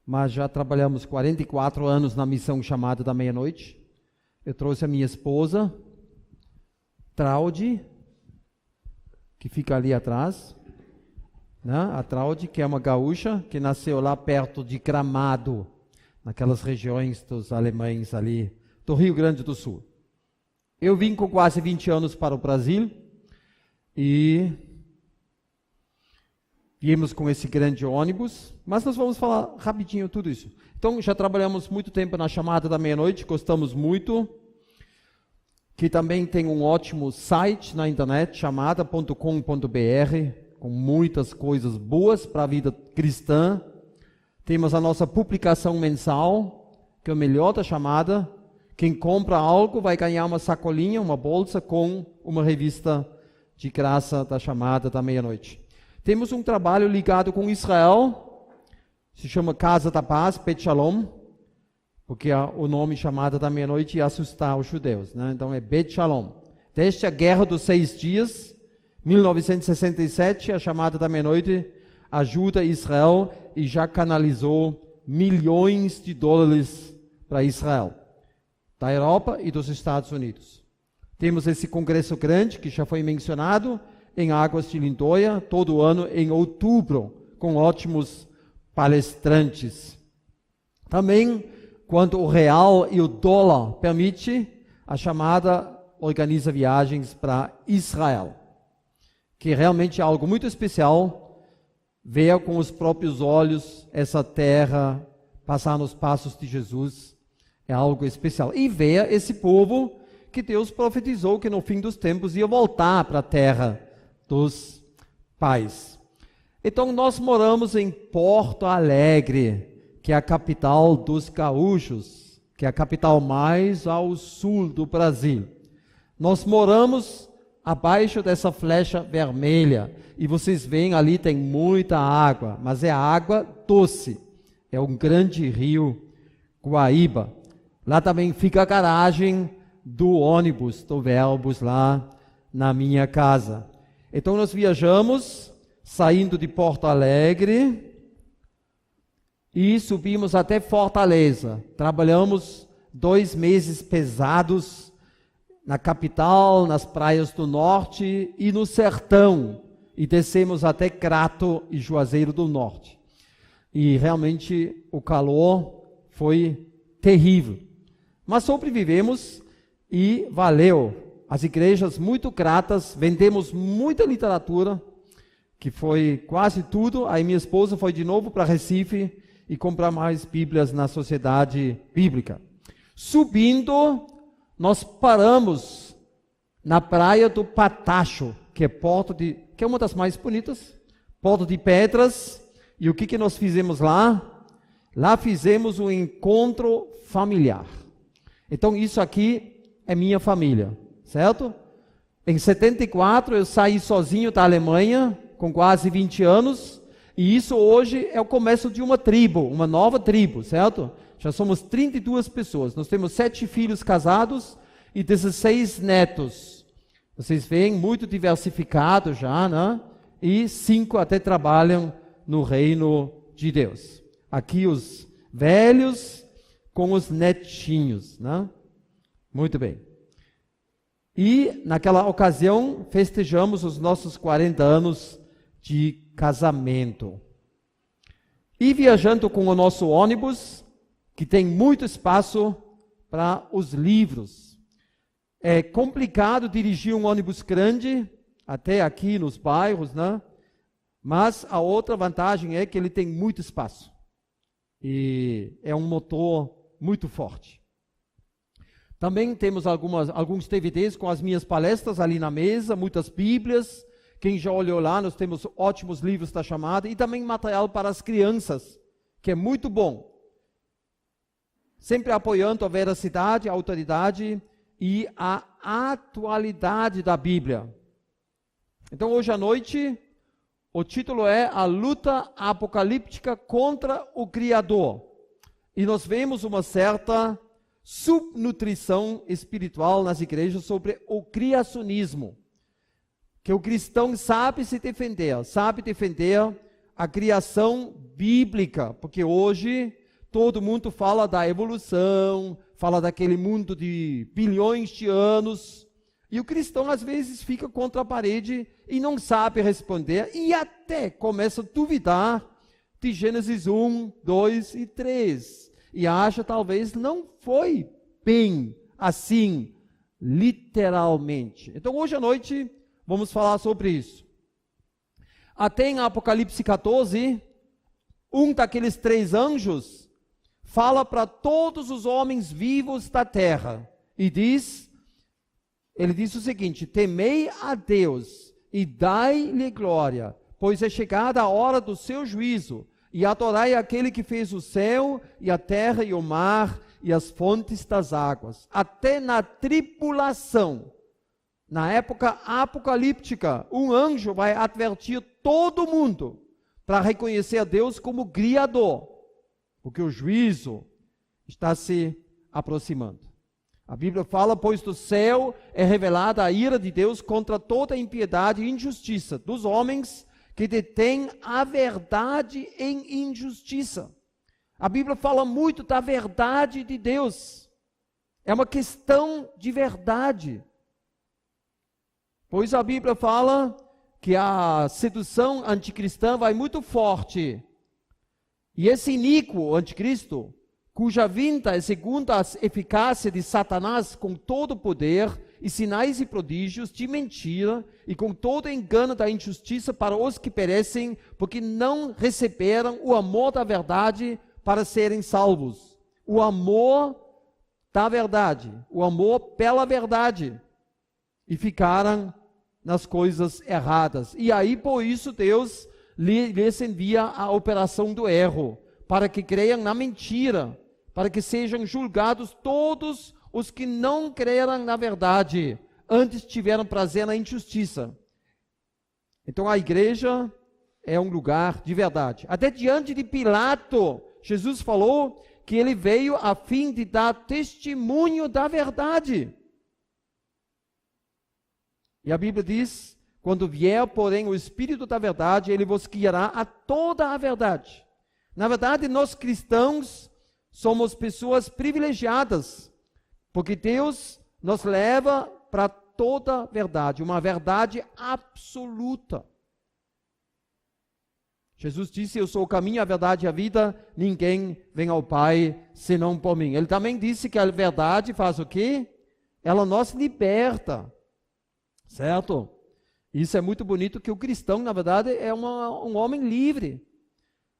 mas já trabalhamos 44 anos na missão Chamada da Meia-Noite. Eu trouxe a minha esposa, Traude, que fica ali atrás, né? A Traude, que é uma gaúcha, que nasceu lá perto de Gramado, naquelas regiões dos alemães ali, do Rio Grande do Sul. Eu vim com quase 20 anos para o Brasil e viemos com esse grande ônibus, mas nós vamos falar rapidinho tudo isso. Então, já trabalhamos muito tempo na Chamada da Meia-Noite, gostamos muito, que também tem um ótimo site na internet, chamada.com.br, com muitas coisas boas para a vida cristã. Temos a nossa publicação mensal, que é o melhor da Chamada. Quem compra algo vai ganhar uma sacolinha, uma bolsa com uma revista de graça da Chamada da Meia-Noite. Temos um trabalho ligado com Israel, se chama Casa da Paz, Bet Shalom, porque o nome Chamada da Meia-Noite ia assustar os judeus, né? Então é Bet Shalom. Desde a Guerra dos 6 Dias, 1967, a Chamada da Meia-Noite ajuda Israel e já canalizou milhões de dólares para Israel, da Europa e dos Estados Unidos. Temos esse congresso grande, que já foi mencionado, em Águas de Lindóia, todo ano em outubro, com ótimos palestrantes. Também, quando o real e o dólar permite, a Chamada organiza viagens para Israel, que realmente é algo muito especial, ver com os próprios olhos essa terra, passar nos passos de Jesus, é algo especial. E ver esse povo que Deus profetizou que no fim dos tempos ia voltar para a terra dos pais. Então nós moramos em Porto Alegre, que é a capital dos gaúchos, que é a capital mais ao sul do Brasil. Nós moramos abaixo dessa flecha vermelha, e vocês veem ali tem muita água, mas é água doce, é um grande rio Guaíba. Lá também fica a garagem do ônibus, do Verbus, lá na minha casa. Então nós viajamos, saindo de Porto Alegre, e subimos até Fortaleza. Trabalhamos 2 meses pesados na capital, nas praias do norte e no sertão. E descemos até Crato e Juazeiro do Norte. E realmente o calor foi terrível. Mas sobrevivemos e valeu. As igrejas muito gratas, vendemos muita literatura, que foi quase tudo. Aí minha esposa foi de novo para Recife e comprar mais Bíblias na Sociedade Bíblica. Subindo, nós paramos na praia do Patacho, que é uma das mais bonitas, Porto de Pedras. E o que nós fizemos lá? Lá fizemos um encontro familiar. Então isso aqui é minha família, certo? Em 74 eu saí sozinho da Alemanha, com quase 20 anos, e isso hoje é o começo de uma tribo, uma nova tribo, certo? Já somos 32 pessoas, nós temos 7 filhos casados e 16 netos. Vocês veem, muito diversificado já, né? E 5 até trabalham no reino de Deus. Aqui os velhos com os netinhos, né? Muito bem. E naquela ocasião festejamos os nossos 40 anos de casamento. E viajando com o nosso ônibus, que tem muito espaço para os livros. É complicado dirigir um ônibus grande, até aqui nos bairros, né? Mas a outra vantagem é que ele tem muito espaço. E é um motor muito forte. Também temos alguns DVDs com as minhas palestras ali na mesa, muitas Bíblias. Quem já olhou lá, nós temos ótimos livros da Chamada e também material para as crianças, que é muito bom. Sempre apoiando a veracidade, a autoridade e a atualidade da Bíblia. Então hoje à noite, o título é A Luta Apocalíptica contra o Criador. E nós vemos uma certa subnutrição espiritual nas igrejas sobre o criacionismo. Que o cristão sabe se defender, sabe defender a criação bíblica, porque hoje todo mundo fala da evolução, fala daquele mundo de bilhões de anos, e o cristão às vezes fica contra a parede e não sabe responder, e até começa a duvidar de Gênesis 1, 2 e 3, e acha talvez não foi bem assim, literalmente. Então hoje à noite vamos falar sobre isso. Até em Apocalipse 14, um daqueles 3 anjos fala para todos os homens vivos da terra e ele diz o seguinte: temei a Deus e dai-lhe glória, pois é chegada a hora do seu juízo, e adorai aquele que fez o céu e a terra e o mar e as fontes das águas. Até na tribulação, na época apocalíptica, um anjo vai advertir todo mundo para reconhecer a Deus como Criador, porque o juízo está se aproximando. A Bíblia fala: pois do céu é revelada a ira de Deus contra toda a impiedade e injustiça dos homens que detêm a verdade em injustiça. A Bíblia fala muito da verdade de Deus. É uma questão de verdade. Pois a Bíblia fala que a sedução anticristã vai muito forte. E esse iníquo anticristo, cuja vinda é segundo a eficácia de Satanás, com todo o poder e sinais e prodígios de mentira, e com todo o engano da injustiça para os que perecem, porque não receberam o amor da verdade para serem salvos. O amor da verdade, o amor pela verdade, e ficaram nas coisas erradas. E aí, por isso, Deus lhes envia a operação do erro, para que creiam na mentira, para que sejam julgados todos os que não creram na verdade, antes tiveram prazer na injustiça. Então a igreja é um lugar de verdade. Até diante de Pilato, Jesus falou que ele veio a fim de dar testemunho da verdade. E a Bíblia diz: quando vier, porém, o Espírito da verdade, ele vos guiará a toda a verdade. Na verdade, nós cristãos somos pessoas privilegiadas, porque Deus nos leva para toda a verdade, uma verdade absoluta. Jesus disse: eu sou o caminho, a verdade e a vida, ninguém vem ao Pai senão por mim. Ele também disse que a verdade faz o quê? Ela nos liberta, certo? Isso é muito bonito, que o cristão, na verdade, é um homem livre.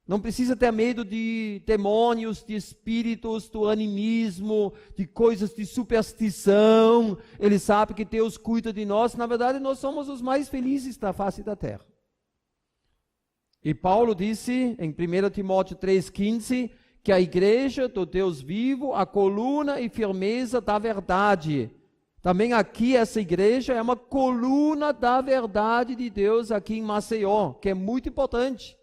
Não precisa ter medo de demônios, de espíritos, do animismo, de coisas de superstição. Ele sabe que Deus cuida de nós. Na verdade, nós somos os mais felizes da face da terra. E Paulo disse em 1 Timóteo 3,15, que a igreja do Deus vivo, a coluna e firmeza da verdade. Também aqui essa igreja é uma coluna da verdade de Deus aqui em Maceió, que é muito importante.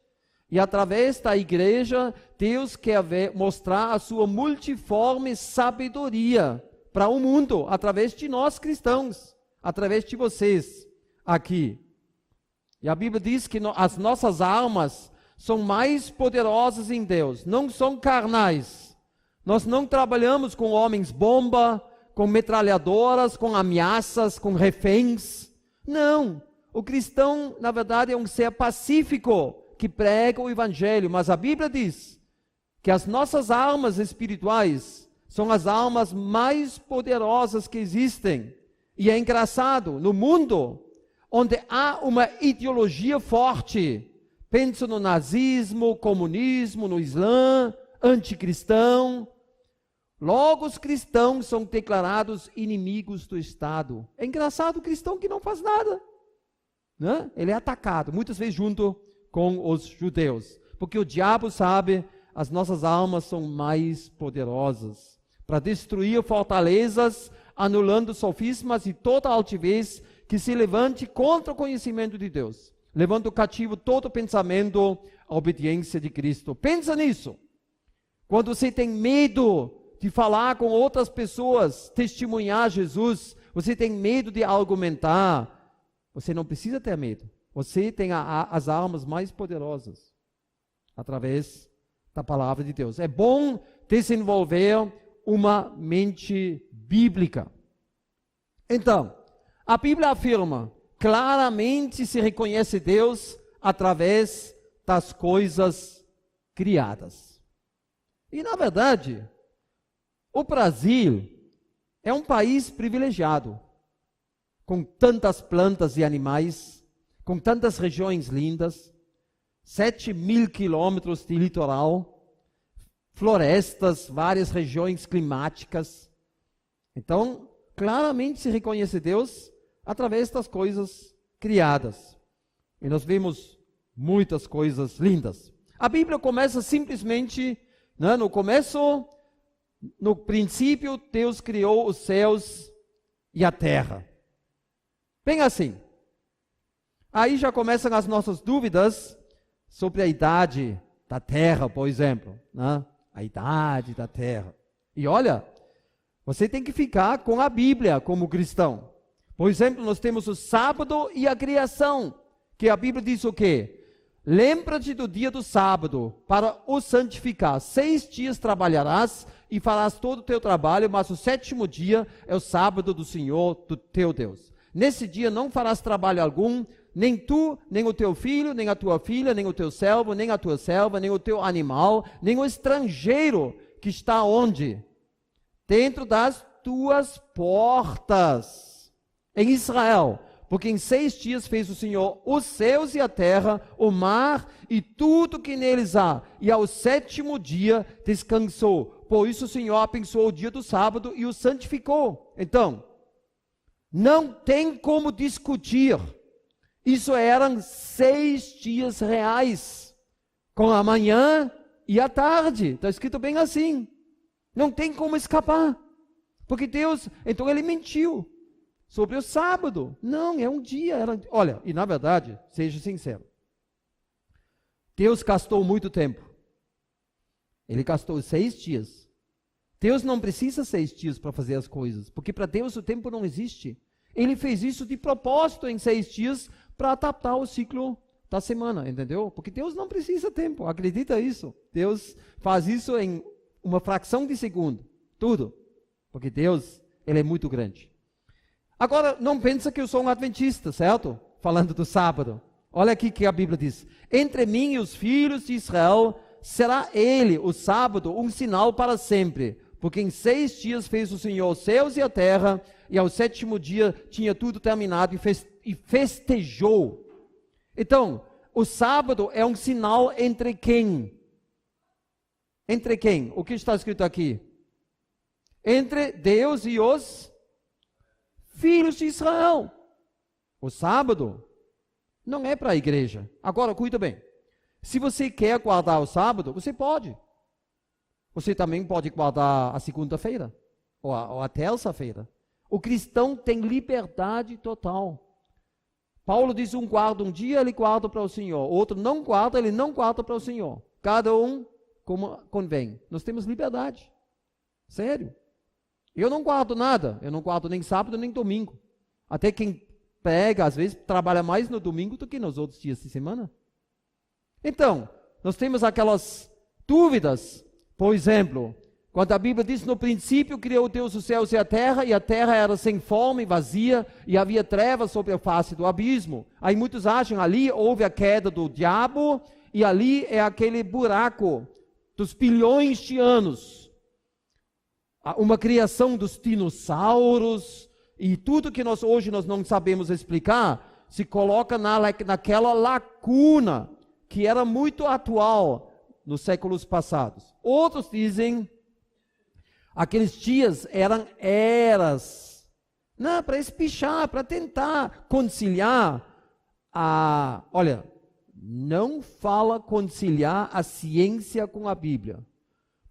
E através da igreja, Deus quer mostrar a sua multiforme sabedoria para o mundo, através de nós cristãos, através de vocês aqui. E a Bíblia diz que as nossas armas são mais poderosas em Deus, não são carnais. Nós não trabalhamos com homens-bomba, com metralhadoras, com ameaças, com reféns. Não, o cristão, na verdade, é um ser pacífico, que prega o Evangelho, mas a Bíblia diz que as nossas armas espirituais são as armas mais poderosas que existem. E é engraçado, no mundo onde há uma ideologia forte, penso no nazismo, comunismo, no Islã, anticristão, logo os cristãos são declarados inimigos do Estado. É engraçado, o cristão que não faz nada, né? Ele é atacado, muitas vezes junto com os judeus, porque o diabo sabe, as nossas armas são mais poderosas para destruir fortalezas, anulando sofismas e toda altivez que se levante contra o conhecimento de Deus, levando cativo todo pensamento à obediência de Cristo. Pensa nisso. Quando você tem medo de falar com outras pessoas, testemunhar Jesus, você tem medo de argumentar, você não precisa ter medo. Você tem as armas mais poderosas. através da palavra de Deus. É bom desenvolver uma mente bíblica. Então, a Bíblia afirma, claramente se reconhece Deus através das coisas criadas. E, na verdade, o Brasil é um país privilegiado, com tantas plantas e animais, com tantas regiões lindas, 7.000 quilômetros de litoral, florestas, várias regiões climáticas. Então, claramente se reconhece Deus através das coisas criadas. E nós vemos muitas coisas lindas. A Bíblia começa simplesmente, né, no princípio, Deus criou os céus e a terra. Bem assim. Aí já começam as nossas dúvidas sobre a idade da terra, por exemplo, né? A idade da terra. E olha, você tem que ficar com a Bíblia como cristão. Por exemplo, nós temos o sábado e a criação, que a Bíblia diz o quê? Lembra-te do dia do sábado, para o santificar. 6 dias trabalharás e farás todo o teu trabalho, mas o 7º dia é o sábado do Senhor, do teu Deus. Nesse dia não farás trabalho algum, nem tu, nem o teu filho, nem a tua filha, nem o teu servo, nem a tua serva, nem o teu animal, nem o estrangeiro que está onde? Dentro das tuas portas, em Israel. Porque em 6 dias fez o Senhor os céus e a terra, o mar e tudo que neles há. E ao 7º dia descansou. Por isso o Senhor abençoou o dia do sábado e o santificou. Então, não tem como discutir. Isso eram 6 dias reais, com a manhã e a tarde. Está escrito bem assim. Não tem como escapar. Porque Deus, então ele mentiu sobre o sábado. Não, é um dia. Olha, e na verdade, seja sincero. Deus gastou muito tempo. Ele gastou 6 dias. Deus não precisa 6 dias para fazer as coisas. Porque para Deus o tempo não existe. Ele fez isso de propósito em 6 dias para adaptar o ciclo da semana, entendeu? Porque Deus não precisa tempo, acredita isso. Deus faz isso em uma fração de segundo, tudo. Porque Deus, ele é muito grande. Agora, não pensa que eu sou um adventista, certo? Falando do sábado. Olha aqui que a Bíblia diz. Entre mim e os filhos de Israel, será ele, o sábado, um sinal para sempre. Porque em 6 dias fez o Senhor os céus e a terra, e ao 7º dia tinha tudo terminado e festejou. Então, o sábado é um sinal entre quem? Entre quem? O que está escrito aqui? Entre Deus e os filhos de Israel. O sábado não é para a igreja. Agora, cuida bem. Se você quer guardar o sábado, você pode. Você também pode guardar a segunda-feira, ou a terça-feira. O cristão tem liberdade total. Paulo diz, um guarda um dia, ele guarda para o Senhor. Outro não guarda, ele não guarda para o Senhor. Cada um como convém. Nós temos liberdade. Sério. Eu não guardo nada. Eu não guardo nem sábado, nem domingo. Até quem pega, às vezes, trabalha mais no domingo do que nos outros dias de semana. Então, nós temos aquelas dúvidas. Por exemplo, quando a Bíblia diz, no princípio criou Deus os céus e a terra era sem forma e vazia, e havia trevas sobre a face do abismo. Aí muitos acham, ali houve a queda do diabo, e ali é aquele buraco dos bilhões de anos. Uma criação dos dinossauros, e tudo que hoje nós não sabemos explicar, se coloca naquela lacuna, que era muito atual nos séculos passados. Outros dizem, aqueles dias eram eras, para espichar, para tentar conciliar olha, não fala conciliar a ciência com a Bíblia,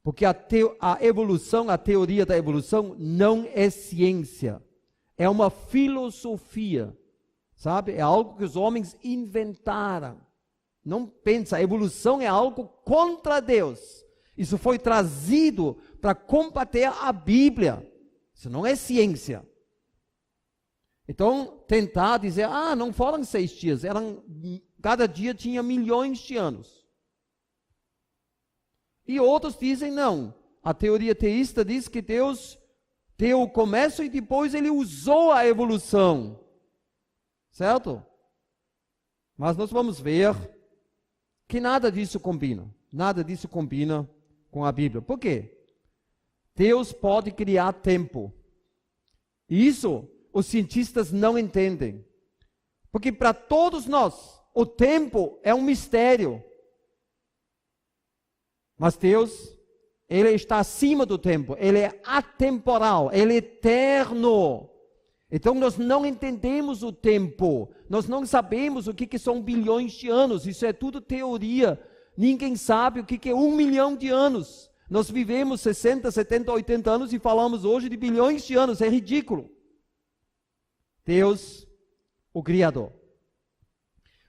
porque a evolução, a teoria da evolução não é ciência, é uma filosofia, sabe? É algo que os homens inventaram. Não pensa, a evolução é algo contra Deus. Isso foi trazido para combater a Bíblia. Isso não é ciência. Então, tentar dizer, não foram 6 dias, cada dia tinha milhões de anos. E outros dizem não. A teoria teísta diz que Deus deu o começo e depois ele usou a evolução. Certo? Mas nós vamos ver que nada disso combina. Nada disso combina com a Bíblia. Por quê? Deus pode criar tempo. Isso os cientistas não entendem. Porque para todos nós, o tempo é um mistério. Mas Deus, Ele está acima do tempo. Ele é atemporal, Ele é eterno. Então nós não entendemos o tempo. Nós não sabemos o que são bilhões de anos. Isso é tudo teoria. Ninguém sabe o que é 1 milhão de anos. Nós vivemos 60, 70, 80 anos e falamos hoje de bilhões de anos. É ridículo. Deus, o Criador.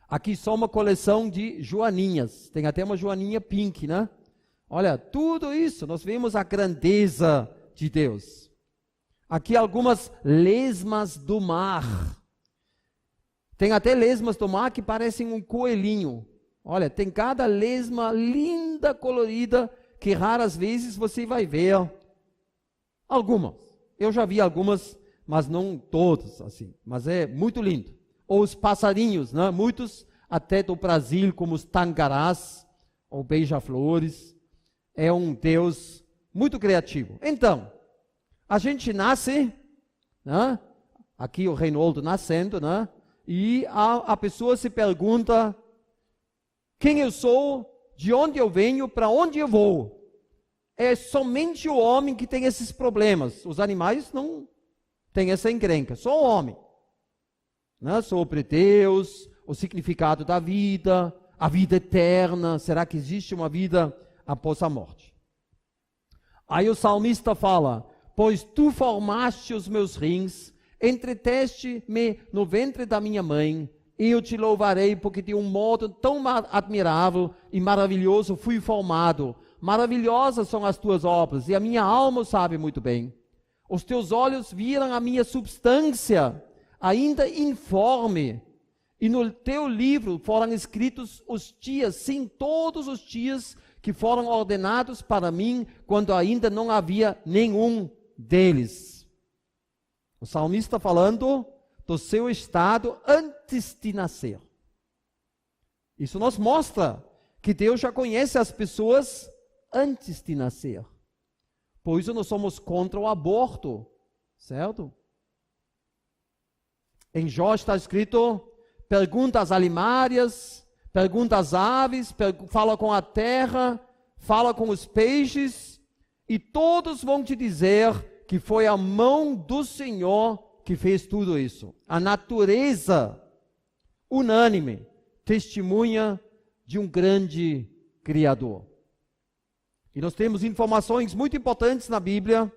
Aqui só uma coleção de joaninhas. Tem até uma joaninha pink, né? Olha, tudo isso, nós vemos a grandeza de Deus. Aqui algumas lesmas do mar. Tem até lesmas do mar que parecem um coelhinho. Olha, tem cada lesma linda, colorida, que raras vezes você vai ver. Algumas. Eu já vi algumas, mas não todas, assim. Mas é muito lindo. Ou os passarinhos, né? Muitos até do Brasil, como os tangarás, ou beija-flores. É um Deus muito criativo. Então, a gente nasce, né? Aqui o Reinaldo nascendo, né? E a pessoa se pergunta quem eu sou, de onde eu venho, para onde eu vou. É somente o homem que tem esses problemas. Os animais não têm essa encrenca, só o homem. Né? Sobre Deus, o significado da vida, a vida eterna. Será que existe uma vida após a morte? Aí o salmista fala: pois tu formaste os meus rins, entreteste-me no ventre da minha mãe, e eu te louvarei, porque de um modo tão admirável e maravilhoso fui formado. Maravilhosas são as tuas obras, e a minha alma o sabe muito bem. Os teus olhos viram a minha substância, ainda informe, e no teu livro foram escritos os dias, sim, todos os dias que foram ordenados para mim, quando ainda não havia nenhum deles. O salmista falando do seu estado antes de nascer. Isso nos mostra que Deus já conhece as pessoas antes de nascer. Por isso nós somos contra o aborto, certo? Em Jó está escrito: pergunta às alimárias, pergunta às aves, fala com a terra, fala com os peixes, e todos vão te dizer que foi a mão do Senhor que fez tudo isso. A natureza, unânime, testemunha de um grande Criador. E nós temos informações muito importantes na Bíblia,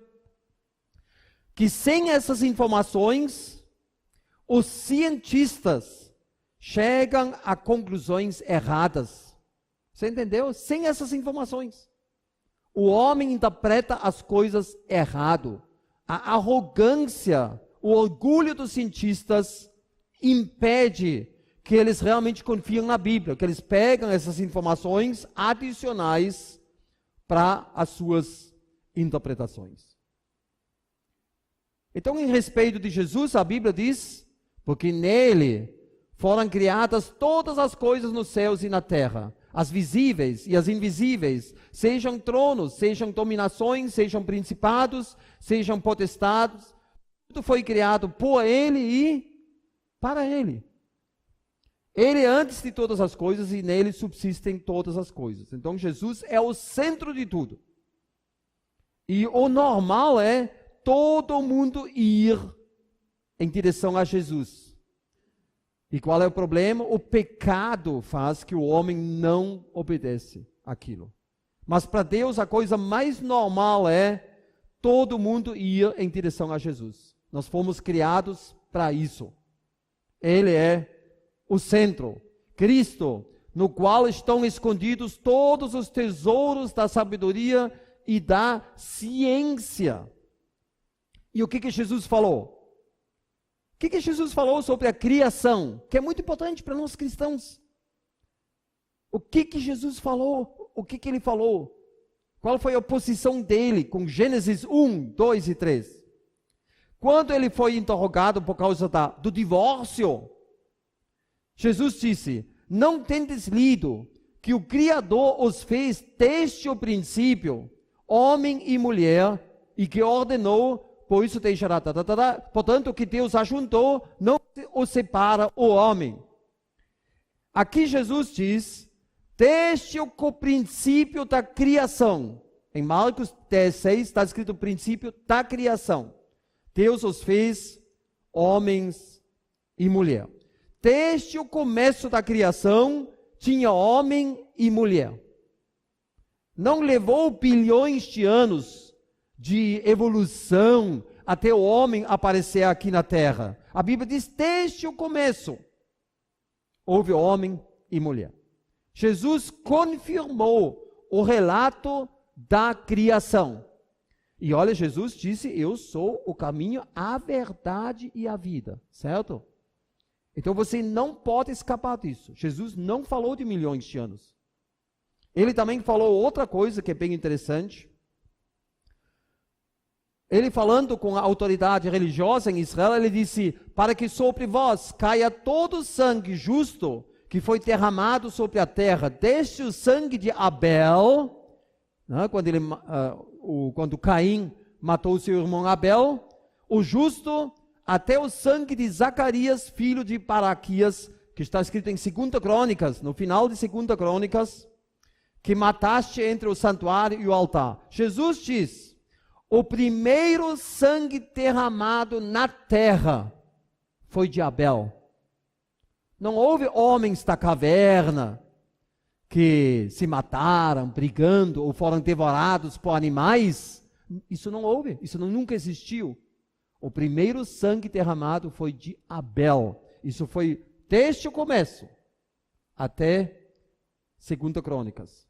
que sem essas informações, os cientistas chegam a conclusões erradas. Você entendeu? Sem essas informações. O homem interpreta as coisas errado. A arrogância, o orgulho dos cientistas impede que eles realmente confiam na Bíblia, que eles pegam essas informações adicionais para as suas interpretações. Então, em respeito de Jesus, a Bíblia diz: porque nele foram criadas todas as coisas nos céus e na terra, as visíveis e as invisíveis, sejam tronos, sejam dominações, sejam principados, sejam potestades. Tudo foi criado por Ele e para Ele. Ele é antes de todas as coisas e nele subsistem todas as coisas. Então Jesus é o centro de tudo. E o normal é todo mundo ir em direção a Jesus. E qual é o problema? O pecado faz que o homem não obedece aquilo. Mas para Deus a coisa mais normal é todo mundo ir em direção a Jesus. Nós fomos criados para isso. Ele é o centro, Cristo, no qual estão escondidos todos os tesouros da sabedoria e da ciência. E o que Jesus falou? O que Jesus falou sobre a criação? Que é muito importante para nós cristãos. O que Jesus falou? O que ele falou? Qual foi a posição dele com Gênesis 1, 2 e 3? Quando ele foi interrogado por causa do divórcio, Jesus disse: não tendes lido que o Criador os fez desde o princípio, homem e mulher, e que ordenou, por isso deixará, portanto, que Deus ajuntou, não o separa o homem. Aqui Jesus diz, desde o princípio da criação. Em Marcos 10:6 está escrito o princípio da criação. Deus os fez homens e mulher. Desde o começo da criação, tinha homem e mulher. Não levou bilhões de anos de evolução até o homem aparecer aqui na Terra. A Bíblia diz, desde o começo, houve homem e mulher. Jesus confirmou o relato da criação. E olha, Jesus disse, eu sou o caminho, a verdade e a vida, certo? Então você não pode escapar disso. Jesus não falou de milhões de anos. Ele também falou outra coisa que é bem interessante. Ele falando com a autoridade religiosa em Israel, ele disse, para que sobre vós caia todo o sangue justo que foi derramado sobre a terra, desde o sangue de Abel, né, quando Caim matou seu irmão Abel, o justo, até o sangue de Zacarias, filho de Baraquias, que está escrito em 2 Crônicas, no final de 2 Crônicas, que mataste entre o santuário e o altar. Jesus diz, o primeiro sangue derramado na terra foi de Abel. Não houve homens da caverna que se mataram brigando ou foram devorados por animais. Isso não houve, isso nunca existiu. O primeiro sangue derramado foi de Abel. Isso foi desde o começo até 2 Crônicas.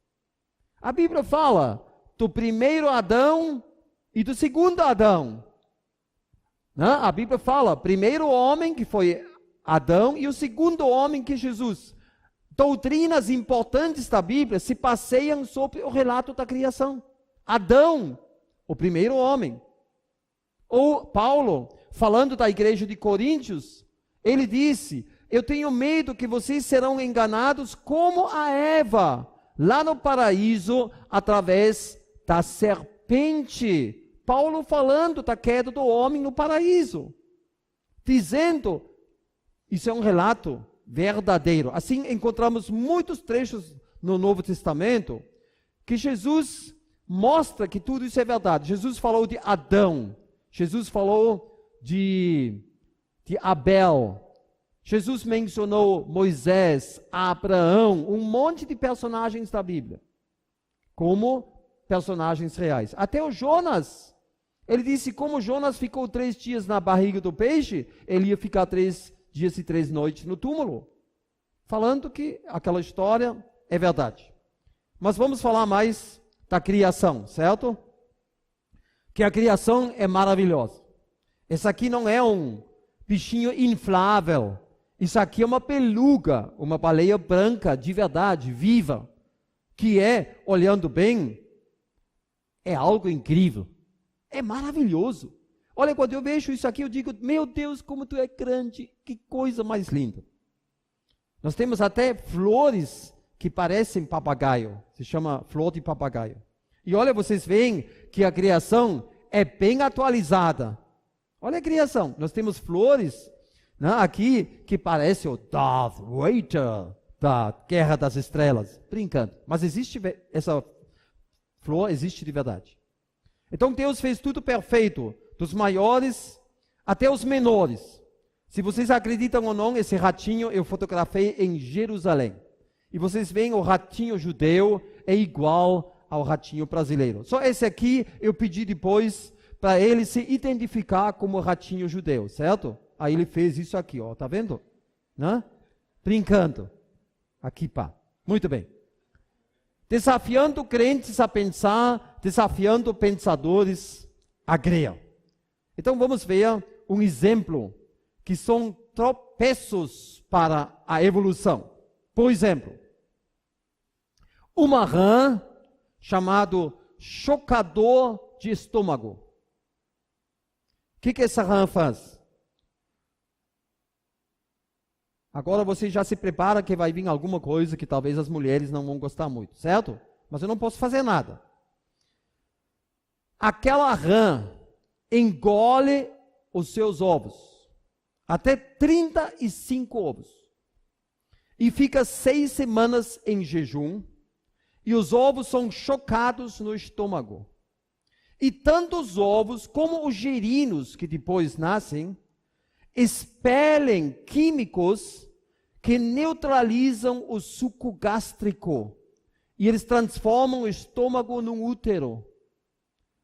A Bíblia fala do primeiro Adão e do segundo Adão. A Bíblia fala, primeiro homem que foi Adão e o segundo homem que é Jesus. Doutrinas importantes da Bíblia se passeiam sobre o relato da criação. Adão, o primeiro homem. Ou Paulo, falando da igreja de Coríntios, ele disse, eu tenho medo que vocês serão enganados como a Eva, lá no paraíso, através da serpente. Paulo falando da queda do homem no paraíso, dizendo, isso é um relato verdadeiro. Assim encontramos muitos trechos no Novo Testamento, que Jesus mostra que tudo isso é verdade. Jesus falou de Adão, Jesus falou de Abel, Jesus mencionou Moisés, Abraão, um monte de personagens da Bíblia, como personagens reais. Até o Jonas, ele disse, como Jonas ficou 3 dias na barriga do peixe, ele ia ficar 3 dias e 3 noites no túmulo, falando que aquela história é verdade. Mas vamos falar mais da criação, certo? Que a criação é maravilhosa. Esse aqui não é um bichinho inflável, isso aqui é uma beluga, uma baleia branca de verdade, viva, que é, olhando bem, é algo incrível, é maravilhoso. Olha, quando eu vejo isso aqui, eu digo, meu Deus, como tu é grande, que coisa mais linda. Nós temos até flores que parecem papagaio, se chama flor de papagaio. E olha, vocês veem que a criação é bem atualizada. Olha a criação, nós temos flores, né, aqui que parece o Darth Vader da Guerra das Estrelas, brincando. Mas existe, essa flor existe de verdade. Então Deus fez tudo perfeito, dos maiores até os menores. Se vocês acreditam ou não, esse ratinho eu fotografei em Jerusalém. E vocês veem o ratinho judeu é igual ao ratinho brasileiro. Só esse aqui eu pedi depois para ele se identificar como ratinho judeu, certo? Aí ele fez isso aqui, ó, tá vendo? Né? Brincando. Aqui, pá. Muito bem. Desafiando crentes a pensar, desafiando pensadores a crer. Então vamos ver um exemplo que são tropeços para a evolução. Por exemplo, uma rã chamado chocador de estômago. O que essa rã faz? Agora você já se prepara que vai vir alguma coisa que talvez as mulheres não vão gostar muito, certo? Mas eu não posso fazer nada. Aquela rã engole os seus ovos, até 35 ovos, e fica 6 semanas em jejum, e os ovos são chocados no estômago. E tanto os ovos como os gerinos que depois nascem, expelem químicos que neutralizam o suco gástrico. E eles transformam o estômago num útero.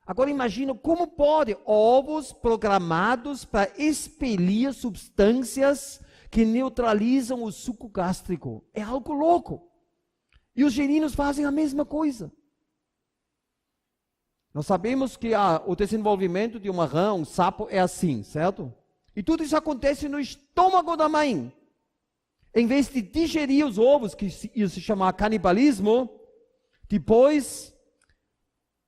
Agora imagina como pode ovos programados para expelir substâncias que neutralizam o suco gástrico. É algo louco. E os gerinos fazem a mesma coisa. Nós sabemos que o desenvolvimento de uma rã, um sapo, é assim, certo? E tudo isso acontece no estômago da mãe. Em vez de digerir os ovos, que ia se chamar canibalismo, depois,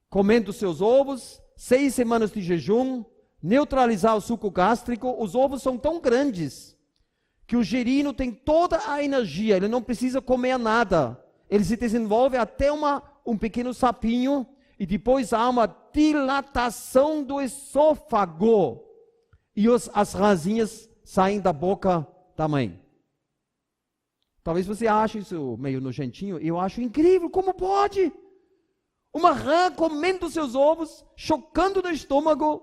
comendo seus ovos, 6 semanas de jejum, neutralizar o suco gástrico, os ovos são tão grandes que o gerino tem toda a energia, ele não precisa comer nada. Ele se desenvolve até um pequeno sapinho, e depois há uma dilatação do esôfago. E as rãzinhas saem da boca da mãe. Talvez você ache isso meio nojentinho. Eu acho incrível. Como pode? Uma rã comendo seus ovos, chocando no estômago.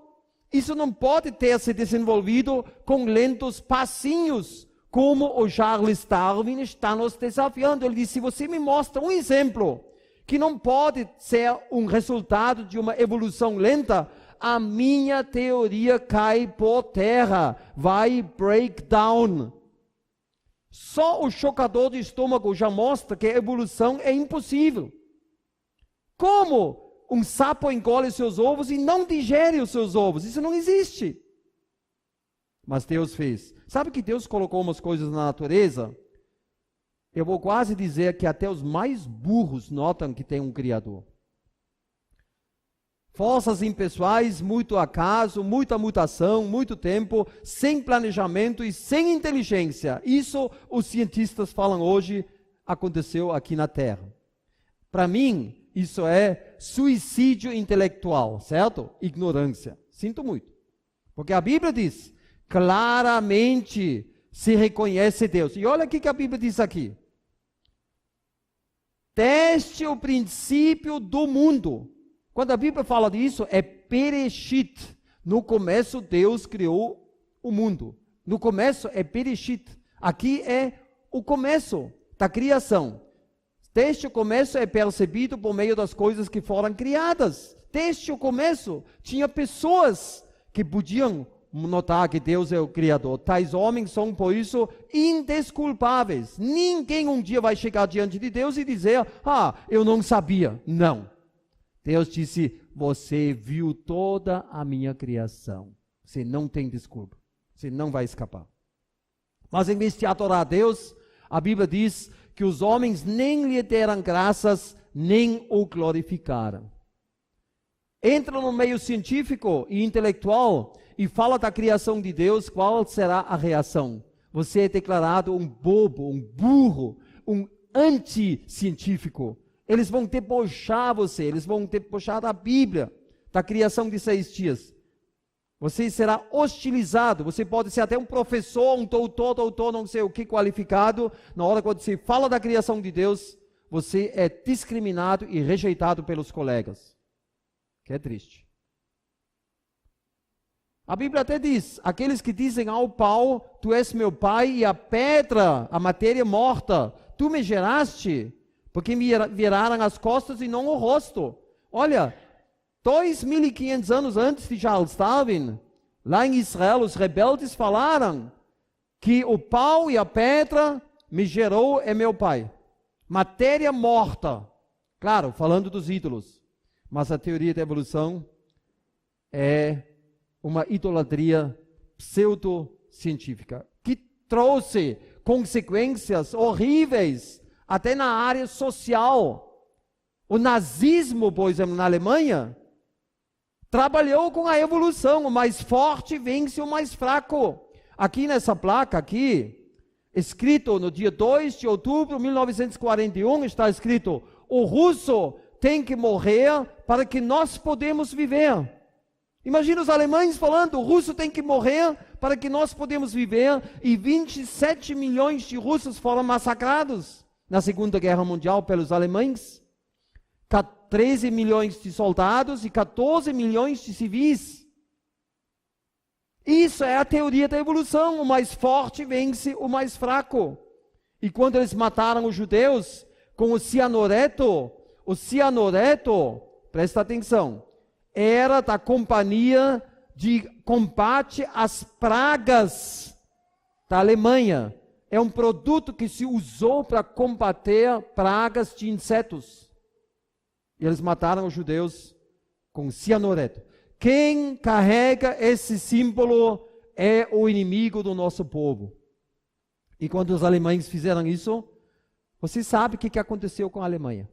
Isso não pode ter se desenvolvido com lentos passinhos, como o Charles Darwin está nos desafiando. Ele diz, se você me mostra um exemplo que não pode ser um resultado de uma evolução lenta, a minha teoria cai por terra, vai breakdown. Só o chocador de estômago já mostra que a evolução é impossível. Como um sapo engole seus ovos e não digere os seus ovos? Isso não existe. Mas Deus fez. Sabe que Deus colocou umas coisas na natureza? Eu vou quase dizer que até os mais burros notam que tem um Criador. Forças impessoais, muito acaso, muita mutação, muito tempo, sem planejamento e sem inteligência. Isso os cientistas falam hoje, aconteceu aqui na Terra. Para mim, isso é suicídio intelectual, certo? Ignorância. Sinto muito. Porque a Bíblia diz, claramente se reconhece Deus. E olha o que a Bíblia diz aqui. Desde o princípio do mundo. Quando a Bíblia fala disso, é Bereshit. No começo, Deus criou o mundo. No começo é Bereshit. Aqui é o começo da criação. Desde o começo é percebido por meio das coisas que foram criadas. Desde o começo, tinha pessoas que podiam notar que Deus é o Criador. Tais homens são, por isso, indesculpáveis. Ninguém um dia vai chegar diante de Deus e dizer, eu não sabia. Não. Deus disse, você viu toda a minha criação. Você não tem desculpa. Você não vai escapar. Mas em vez de adorar a Deus, a Bíblia diz que os homens nem lhe deram graças, nem o glorificaram. Entra no meio científico e intelectual e fala da criação de Deus, qual será a reação? Você é declarado um bobo, um burro, um anti-científico. Eles vão debochar você, eles vão debochar da Bíblia, da criação de 6 dias. Você será hostilizado, você pode ser até um professor, um doutor, não sei o que, qualificado. Na hora que você fala da criação de Deus, você é discriminado e rejeitado pelos colegas. Que é triste. A Bíblia até diz, aqueles que dizem ao pau, tu és meu pai, e a pedra, a matéria morta, tu me geraste, porque me viraram as costas e não o rosto. Olha, 2.500 anos antes de Charles Darwin, lá em Israel, os rebeldes falaram que o pau e a pedra me gerou é meu pai. Matéria morta. Claro, falando dos ídolos. Mas a teoria da evolução é uma idolatria pseudocientífica, que trouxe consequências horríveis, até na área social. O nazismo, por exemplo, na Alemanha, trabalhou com a evolução. O mais forte vence o mais fraco. Aqui nessa placa, aqui, escrito no dia 2 de outubro de 1941, está escrito: o russo tem que morrer para que nós podemos viver. Imagina os alemães falando: o russo tem que morrer para que nós podemos viver. E 27 milhões de russos foram massacrados na Segunda Guerra Mundial pelos alemães. 13 milhões de soldados e 14 milhões de civis. Isso é a teoria da evolução. O mais forte vence o mais fraco. E quando eles mataram os judeus com o cianureto, presta atenção, era da companhia de combate às pragas da Alemanha. É um produto que se usou para combater pragas de insetos. E eles mataram os judeus com cianureto. Quem carrega esse símbolo é o inimigo do nosso povo. E quando os alemães fizeram isso, você sabe o que aconteceu com a Alemanha.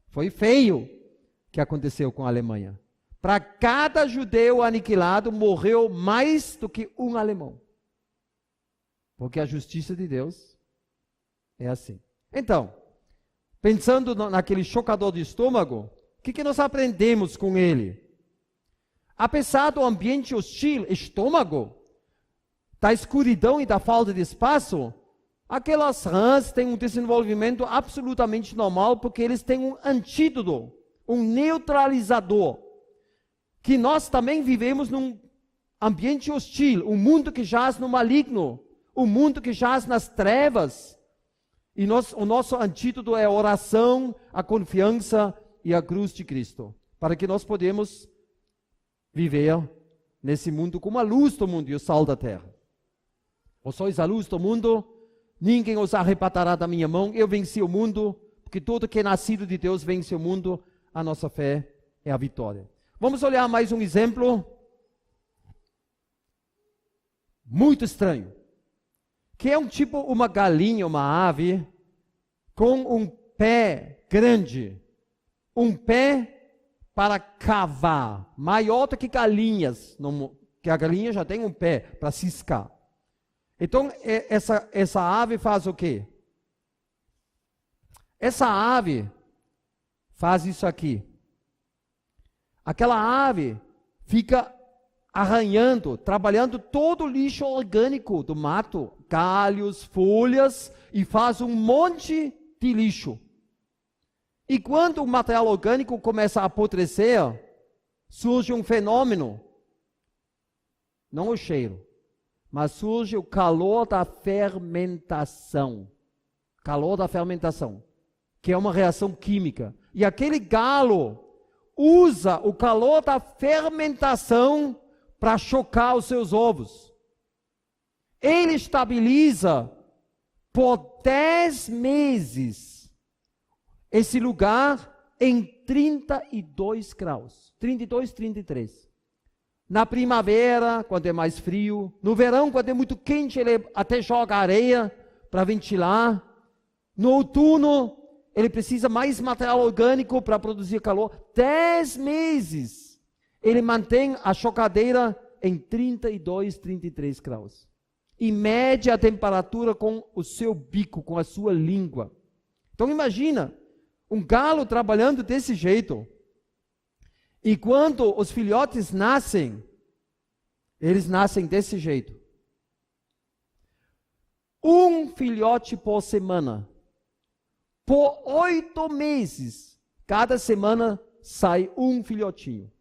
Foi feio o que aconteceu com a Alemanha. Para cada judeu aniquilado, morreu mais do que um alemão. Porque a justiça de Deus é assim. Então, pensando naquele chocador de estômago, o que nós aprendemos com ele? Apesar do ambiente hostil, estômago, da escuridão e da falta de espaço, aquelas rãs têm um desenvolvimento absolutamente normal, porque eles têm um antídoto, um neutralizador, que nós também vivemos num ambiente hostil, um mundo que jaz no maligno, um mundo que jaz nas trevas. E o nosso antídoto é a oração, a confiança e a cruz de Cristo, para que nós podemos viver nesse mundo como a luz do mundo e o sal da terra. Vós sois a luz do mundo, ninguém os arrebatará da minha mão. Eu venci o mundo, porque todo que é nascido de Deus vence o mundo. A nossa fé é a vitória. Vamos olhar mais um exemplo muito estranho, que é uma galinha, uma ave, com um pé grande, um pé para cavar, maior do que galinhas, que a galinha já tem um pé para ciscar. Então, essa ave faz o quê? Essa ave faz isso aqui. Aquela ave fica arranhando, trabalhando todo o lixo orgânico do mato, galhos, folhas, e faz um monte de lixo. E quando o material orgânico começa a apodrecer, surge um fenômeno, não o cheiro, mas surge o calor da fermentação. Calor da fermentação, que é uma reação química. E aquele galo usa o calor da fermentação para chocar os seus ovos. Ele estabiliza por 10 meses esse lugar em 32 graus. 32, 33. Na primavera, quando é mais frio. No verão, quando é muito quente, ele até joga areia para ventilar. No outono, ele precisa mais material orgânico para produzir calor. 10 meses. Ele mantém a chocadeira em 32, 33 graus. E mede a temperatura com o seu bico, com a sua língua. Então imagina, um galo trabalhando desse jeito. E quando os filhotes nascem, eles nascem desse jeito. Um filhote por semana. Por 8 meses, cada semana sai um filhotinho.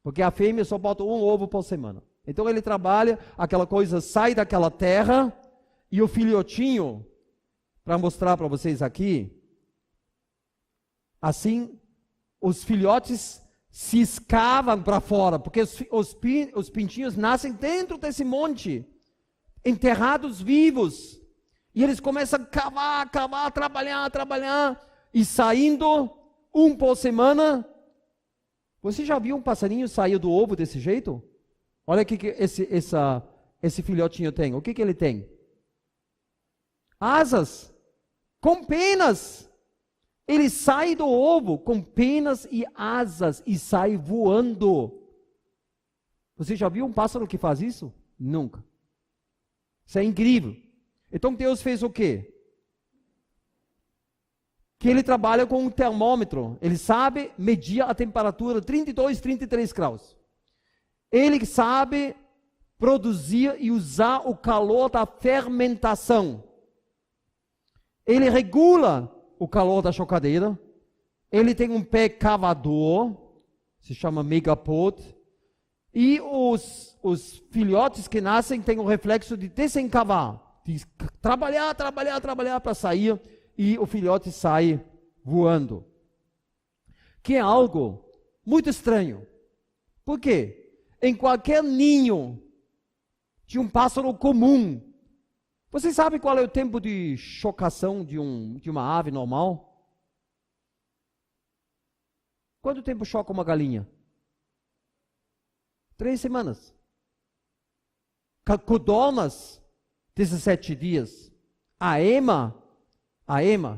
Porque a fêmea só bota um ovo por semana. Então ele trabalha, aquela coisa sai daquela terra, e o filhotinho, para mostrar para vocês aqui, assim, os filhotes se escavam para fora, porque os pintinhos nascem dentro desse monte, enterrados vivos. E eles começam a cavar, trabalhar, e saindo um por semana. Você já viu um passarinho sair do ovo desse jeito? Olha o que esse filhotinho tem. O que ele tem? Asas, com penas. Ele sai do ovo com penas e asas e sai voando. Você já viu um pássaro que faz isso? Nunca. Isso é incrível. Então Deus fez o quê? Que ele trabalha com um termômetro. Ele sabe medir a temperatura 32, 33 graus. Ele sabe produzir e usar o calor da fermentação. Ele regula o calor da chocadeira. Ele tem um pé cavador, se chama megapod. E os filhotes que nascem têm o reflexo de desencavar, de trabalhar para sair, e o filhote sai voando. Que é algo muito estranho. Por quê? Em qualquer ninho de um pássaro comum, você sabe qual é o tempo de chocação de uma ave normal? Quanto tempo choca uma galinha? 3 semanas. Codornas, 17 dias. A ema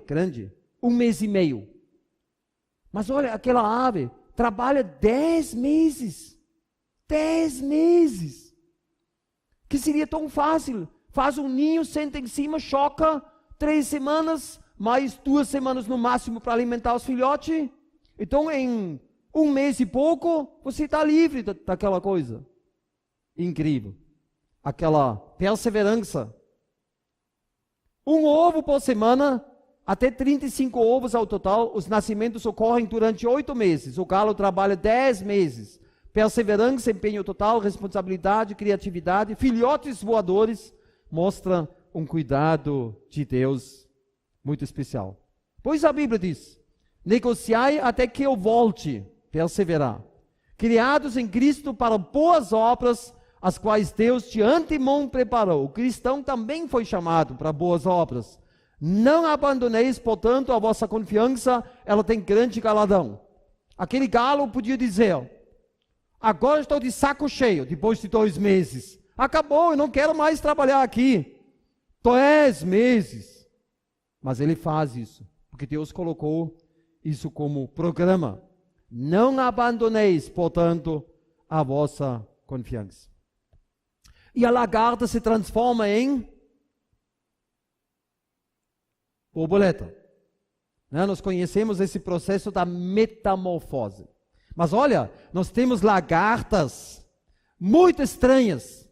grande, 1 mês e meio. Mas olha, aquela ave trabalha 10 meses. 10 meses. Que seria tão fácil. Faz um ninho, senta em cima, choca, 3 semanas, mais 2 semanas no máximo para alimentar os filhotes. Então, em 1 mês e pouco, você está livre daquela coisa. Incrível. Aquela perseverança. 1 ovo por semana, até 35 ovos ao total. Os nascimentos ocorrem durante 8 meses. O galo trabalha 10 meses. Perseverança, empenho total, responsabilidade, criatividade. Filhotes voadores mostram um cuidado de Deus muito especial. Pois a Bíblia diz: negociai até que eu volte. Perseverar. Criados em Cristo para boas obras, as quais Deus de antemão preparou. O cristão também foi chamado para boas obras. Não abandoneis, portanto, a vossa confiança, ela tem grande galardão. Aquele galo podia dizer: agora estou de saco cheio, depois de 2 meses. Acabou, eu não quero mais trabalhar aqui. 10 meses. Mas ele faz isso, porque Deus colocou isso como programa. Não abandoneis, portanto, a vossa confiança. E a lagarta se transforma em borboleta. Nós conhecemos esse processo da metamorfose. Mas olha, nós temos lagartas muito estranhas.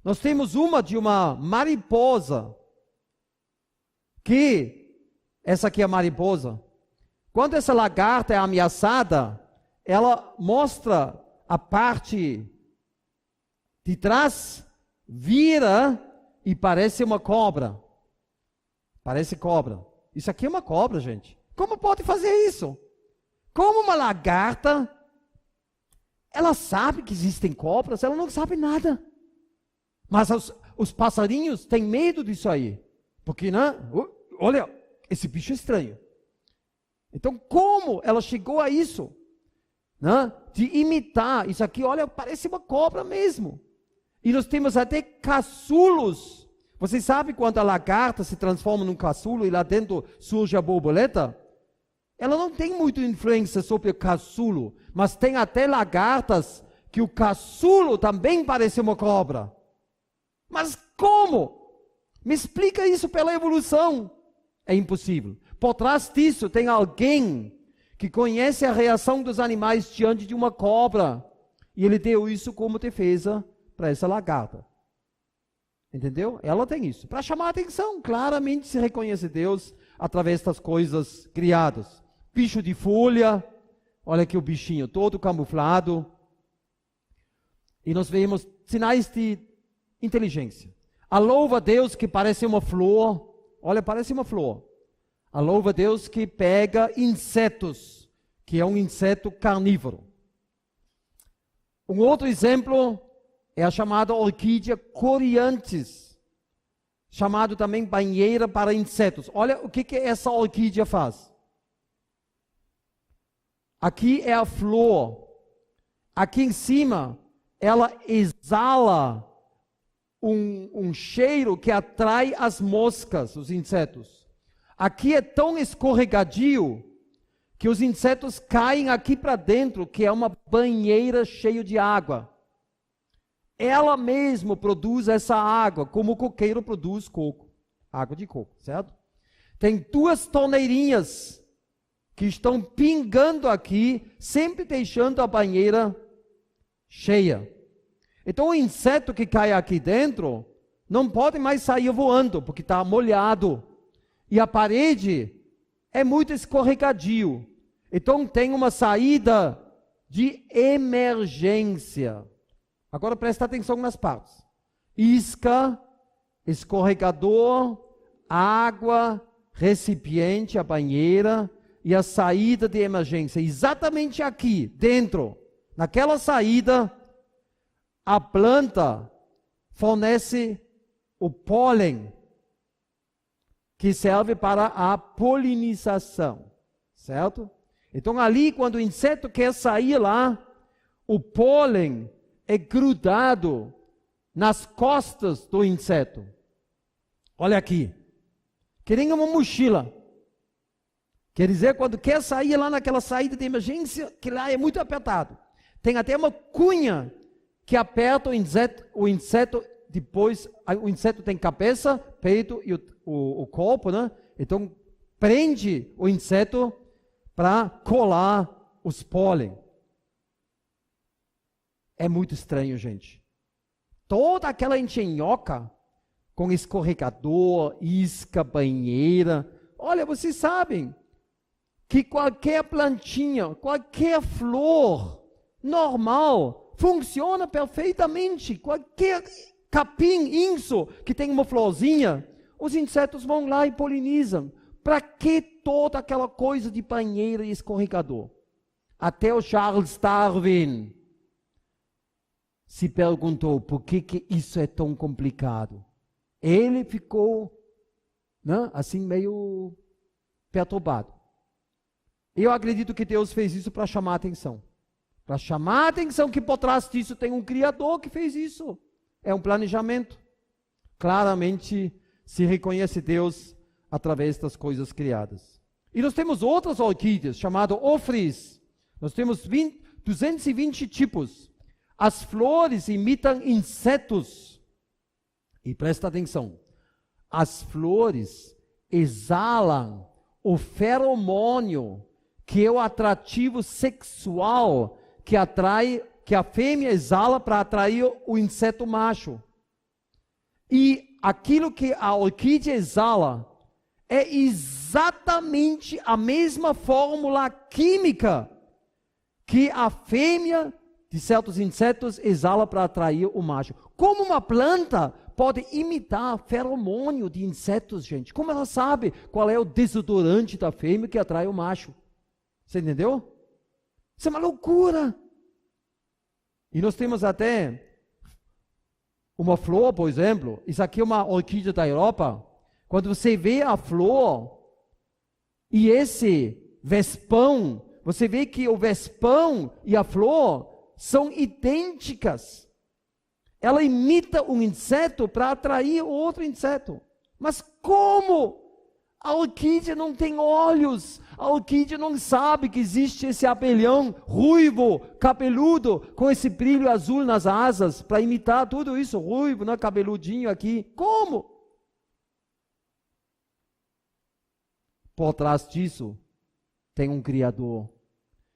Nós temos uma de uma mariposa, essa aqui é a mariposa. Quando essa lagarta é ameaçada, ela mostra a parte de trás, vira e parece uma cobra. Parece cobra. Isso aqui é uma cobra, gente. Como pode fazer isso? Como uma lagarta, ela sabe que existem cobras, ela não sabe nada. Mas os passarinhos têm medo disso aí. Porque, né? Olha, esse bicho é estranho. Então, como ela chegou a isso? Né? De imitar. Isso aqui, olha, parece uma cobra mesmo. E nós temos até caçulos. Você sabe quando a lagarta se transforma num caçulo e lá dentro surge a borboleta? Ela não tem muita influência sobre o caçulo. Mas tem até lagartas que o caçulo também parece uma cobra. Mas como? Me explica isso pela evolução. É impossível. Por trás disso tem alguém que conhece a reação dos animais diante de uma cobra. E ele deu isso como defesa para essa lagarta. Entendeu? Ela tem isso. Para chamar a atenção, claramente se reconhece Deus através das coisas criadas. Bicho de folha, olha aqui o bichinho todo camuflado. E nós vemos sinais de inteligência. A louva-a-Deus que parece uma flor. Olha, parece uma flor. A louva-a-Deus que pega insetos, que é um inseto carnívoro. Um outro exemplo é a chamada orquídea coriantes, chamado também banheira para insetos. Olha o que essa orquídea faz. Aqui é a flor. Aqui em cima, ela exala um cheiro que atrai as moscas, os insetos. aqui é tão escorregadio que os insetos caem aqui para dentro, que é uma banheira cheia de água. Ela mesma produz essa água, como o coqueiro produz coco, água de coco, certo? Tem 2 torneirinhas que estão pingando aqui, sempre deixando a banheira cheia. Então o inseto que cai aqui dentro não pode mais sair voando, porque está molhado. E a parede é muito escorregadio. Então tem uma saída de emergência. Agora presta atenção nas partes. Isca, escorregador, água, recipiente, a banheira e a saída de emergência. Exatamente aqui, dentro, naquela saída, a planta fornece o pólen, que serve para a polinização, certo? Então ali, quando o inseto quer sair lá, o pólen é grudado nas costas do inseto. Olha aqui, que nem uma mochila. Quer dizer, quando quer sair lá naquela saída de emergência, que lá é muito apertado. Tem até uma cunha que aperta o inseto, depois o inseto tem cabeça, peito e o corpo, né? Então prende o inseto para colar os pólen. É muito estranho, gente. Toda aquela engenhoca com escorregador, isca, banheira. Olha, vocês sabem que qualquer plantinha, qualquer flor normal funciona perfeitamente. Qualquer capim, inso, que tem uma florzinha, os insetos vão lá e polinizam. Para que toda aquela coisa de banheira e escorregador? Até o Charles Darwin se perguntou por que isso é tão complicado. Ele ficou, né, assim meio perturbado. Eu acredito que Deus fez isso para chamar a atenção. Para chamar a atenção que por trás disso tem um Criador que fez isso. É um planejamento. Claramente se reconhece Deus através das coisas criadas. E nós temos outras orquídeas, chamadas ofris. Nós temos 220 tipos. As flores imitam insetos. E presta atenção. As flores exalam o feromônio, que é o atrativo sexual que a fêmea exala para atrair o inseto macho. E aquilo que a orquídea exala é exatamente a mesma fórmula química que a fêmea de certos insetos exala para atrair o macho. Como uma planta pode imitar feromônio de insetos, gente? Como ela sabe qual é o desodorante da fêmea que atrai o macho? Você entendeu? Isso é uma loucura. E nós temos até uma flor, por exemplo. Isso aqui é uma orquídea da Europa. Quando você vê a flor e esse vespão, você vê que o vespão e a flor são idênticas. Ela imita um inseto para atrair outro inseto. Mas como? A orquídea não tem olhos. A orquídea não sabe que existe esse abelhão ruivo, cabeludo, com esse brilho azul nas asas, para imitar tudo isso, ruivo, né, cabeludinho aqui. Como? Por trás disso, tem um Criador.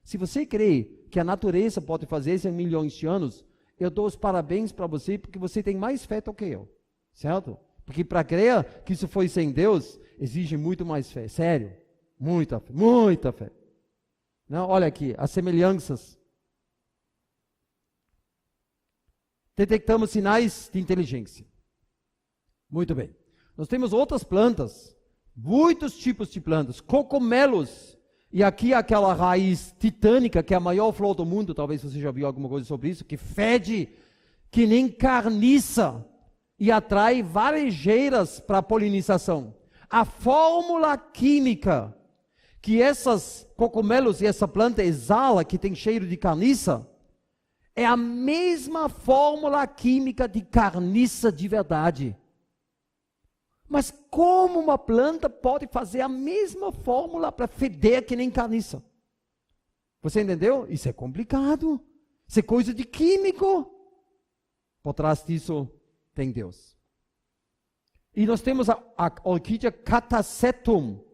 Se você crê que a natureza pode fazer isso em milhões de anos, eu dou os parabéns para você, porque você tem mais fé do que eu, certo? Porque para crer que isso foi sem Deus, exige muito mais fé, sério, muita fé, muita fé. Não, olha aqui, as semelhanças. Detectamos sinais de inteligência. Muito bem. Nós temos outras plantas, muitos tipos de plantas, cogumelos. E aqui aquela raiz titânica, que é a maior flor do mundo, talvez você já viu alguma coisa sobre isso, que fede que nem carniça e atrai varejeiras para a polinização. A fórmula química que esses cogumelos e essa planta exala, que tem cheiro de carniça, é a mesma fórmula química de carniça de verdade. Mas como uma planta pode fazer a mesma fórmula para feder que nem carniça? Você entendeu? Isso é complicado. Isso é coisa de químico. Por trás disso tem Deus. E nós temos a orquídea Catasetum,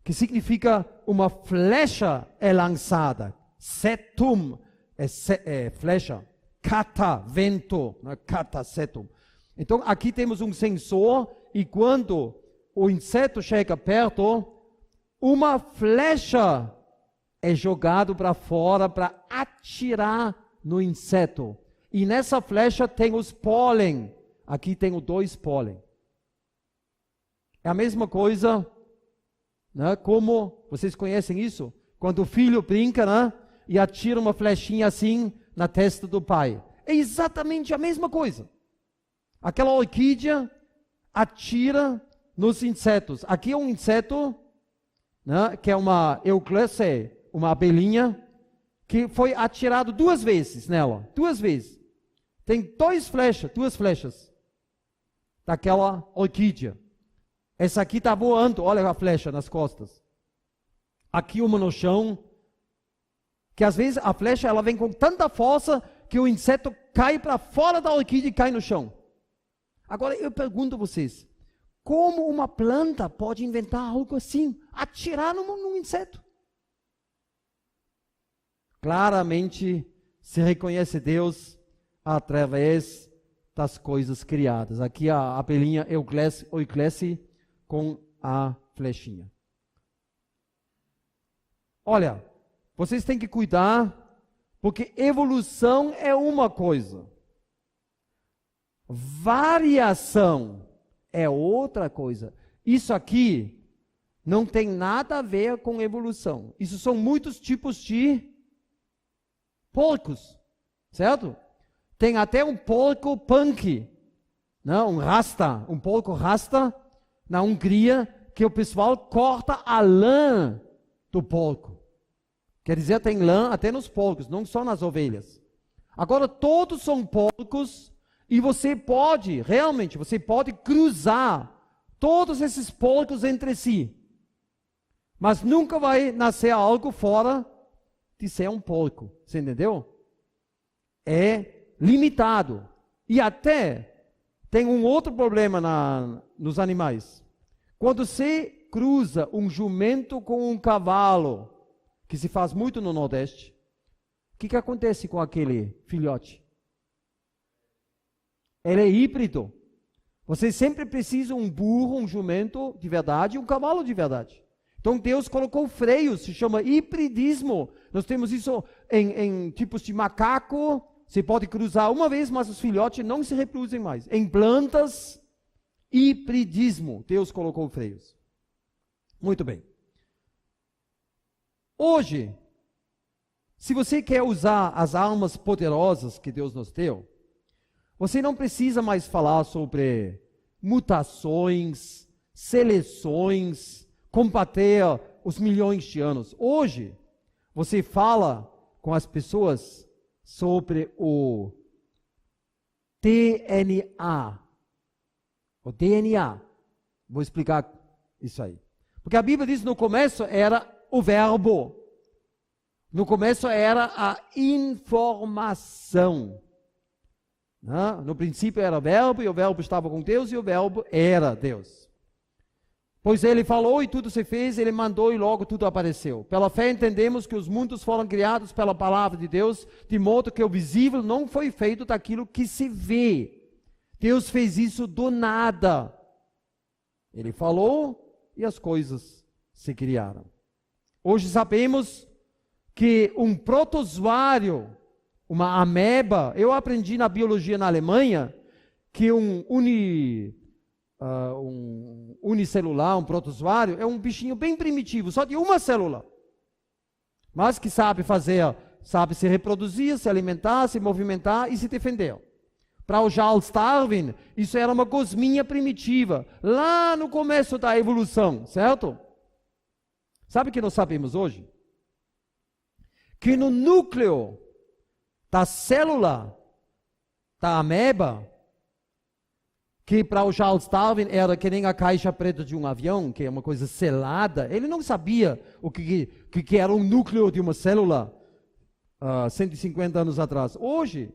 que significa uma flecha é lançada. Setum é flecha. Cata, vento. Catasetum. Então aqui temos um sensor e quando o inseto chega perto, uma flecha é jogado para fora para atirar no inseto. E nessa flecha tem os pólen. Aqui tem os 2 pólen. É a mesma coisa, né? Como vocês conhecem isso? Quando o filho brinca, né? E atira uma flechinha assim na testa do pai. É exatamente a mesma coisa. Aquela orquídea atira nos insetos. Aqui é um inseto, né? Que é uma Euclese, uma abelhinha, que foi atirado 2 vezes nela. 2 vezes. Tem 2 flechas daquela orquídea. Essa aqui está voando, olha a flecha nas costas. Aqui uma no chão, que às vezes a flecha ela vem com tanta força que o inseto cai para fora da orquídea e cai no chão. Agora eu pergunto a vocês, como uma planta pode inventar algo assim, atirar num inseto? Claramente se reconhece Deus através das coisas criadas. Aqui a abelhinha Euclese com a flechinha. Olha, vocês têm que cuidar, porque evolução é uma coisa. Variação é outra coisa. Isso aqui não tem nada a ver com evolução. Isso são muitos tipos de porcos, certo? Tem até um porco punk, não? Um porco rasta na Hungria, que o pessoal corta a lã do porco. Quer dizer, tem lã até nos porcos, não só nas ovelhas. Agora, todos são porcos e você pode cruzar todos esses porcos entre si. Mas nunca vai nascer algo fora de ser um porco. Você entendeu? É limitado. E até tem um outro problema nos animais. Quando você cruza um jumento com um cavalo, que se faz muito no Nordeste, o que acontece com aquele filhote? Ele é híbrido. Você sempre precisa um burro, um jumento de verdade e um cavalo de verdade. Então Deus colocou freios, se chama hibridismo. Nós temos isso em tipos de macaco. Você pode cruzar uma vez, mas os filhotes não se reproduzem mais. Em plantas, hibridismo. Deus colocou freios. Muito bem. Hoje, se você quer usar as armas poderosas que Deus nos deu, você não precisa mais falar sobre mutações, seleções, combater os milhões de anos. Hoje, você fala com as pessoas sobre o DNA. O DNA. Vou explicar isso aí. Porque a Bíblia diz que no começo era o verbo. No começo era a informação. No princípio era o verbo, e o verbo estava com Deus, e o verbo era Deus. Pois ele falou e tudo se fez, ele mandou e logo tudo apareceu. Pela fé entendemos que os mundos foram criados pela palavra de Deus, de modo que o visível não foi feito daquilo que se vê. Deus fez isso do nada. Ele falou e as coisas se criaram. Hoje sabemos que um protozoário, uma ameba, eu aprendi na biologia na Alemanha, que um unicelular, um protozoário, é um bichinho bem primitivo, só de uma célula. Mas que sabe se reproduzir, se alimentar, se movimentar e se defender. Para o Charles Darwin, isso era uma gosminha primitiva, lá no começo da evolução, certo? Sabe o que nós sabemos hoje? Que no núcleo da célula da ameba, que para o Charles Darwin era que nem a caixa preta de um avião, que é uma coisa selada. Ele não sabia o que era um núcleo de uma célula 150 anos atrás. Hoje,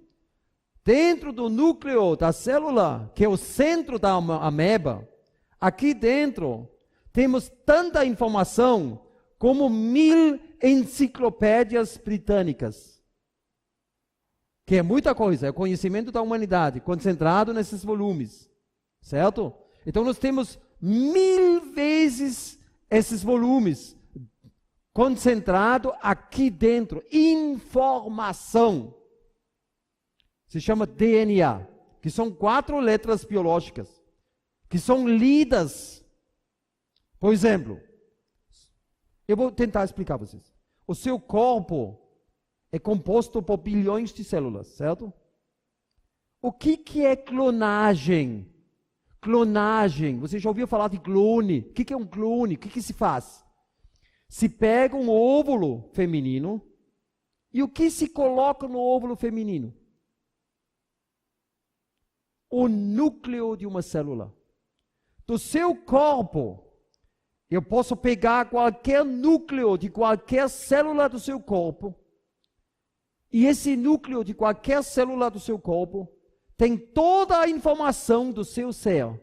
dentro do núcleo da célula, que é o centro da ameba, aqui dentro, temos tanta informação como 1000 enciclopédias britânicas. Que é muita coisa, é o conhecimento da humanidade, concentrado nesses volumes. Certo? Então nós temos 1000 vezes esses volumes concentrado aqui dentro. Informação. Se chama DNA, que são 4 letras biológicas, que são lidas. Por exemplo, eu vou tentar explicar para vocês. O seu corpo é composto por bilhões de células, certo? O que é clonagem? Clonagem, você já ouviu falar de clone? O que é um clone? O que se faz? Se pega um óvulo feminino, e o que se coloca no óvulo feminino? O núcleo de uma célula. Do seu corpo, eu posso pegar qualquer núcleo de qualquer célula do seu corpo, e esse núcleo de qualquer célula do seu corpo tem toda a informação do seu ser,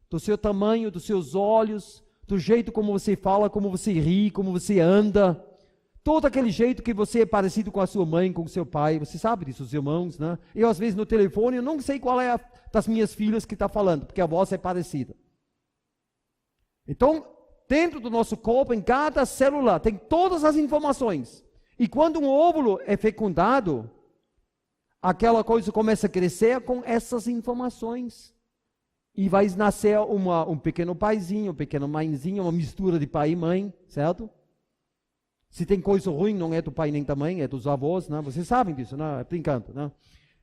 do seu tamanho, dos seus olhos, do jeito como você fala, como você ri, como você anda, todo aquele jeito que você é parecido com a sua mãe, com o seu pai, você sabe disso, os irmãos, né? Eu às vezes no telefone, eu não sei qual é das minhas filhas que está falando, porque a voz é parecida. Então, dentro do nosso corpo, em cada célula, tem todas as informações. E quando um óvulo é fecundado, aquela coisa começa a crescer com essas informações. E vai nascer um pequeno paizinho, uma pequena mãezinha, uma mistura de pai e mãe, certo? Se tem coisa ruim, não é do pai nem da mãe, é dos avós, né? Vocês sabem disso, né? Brincando, né?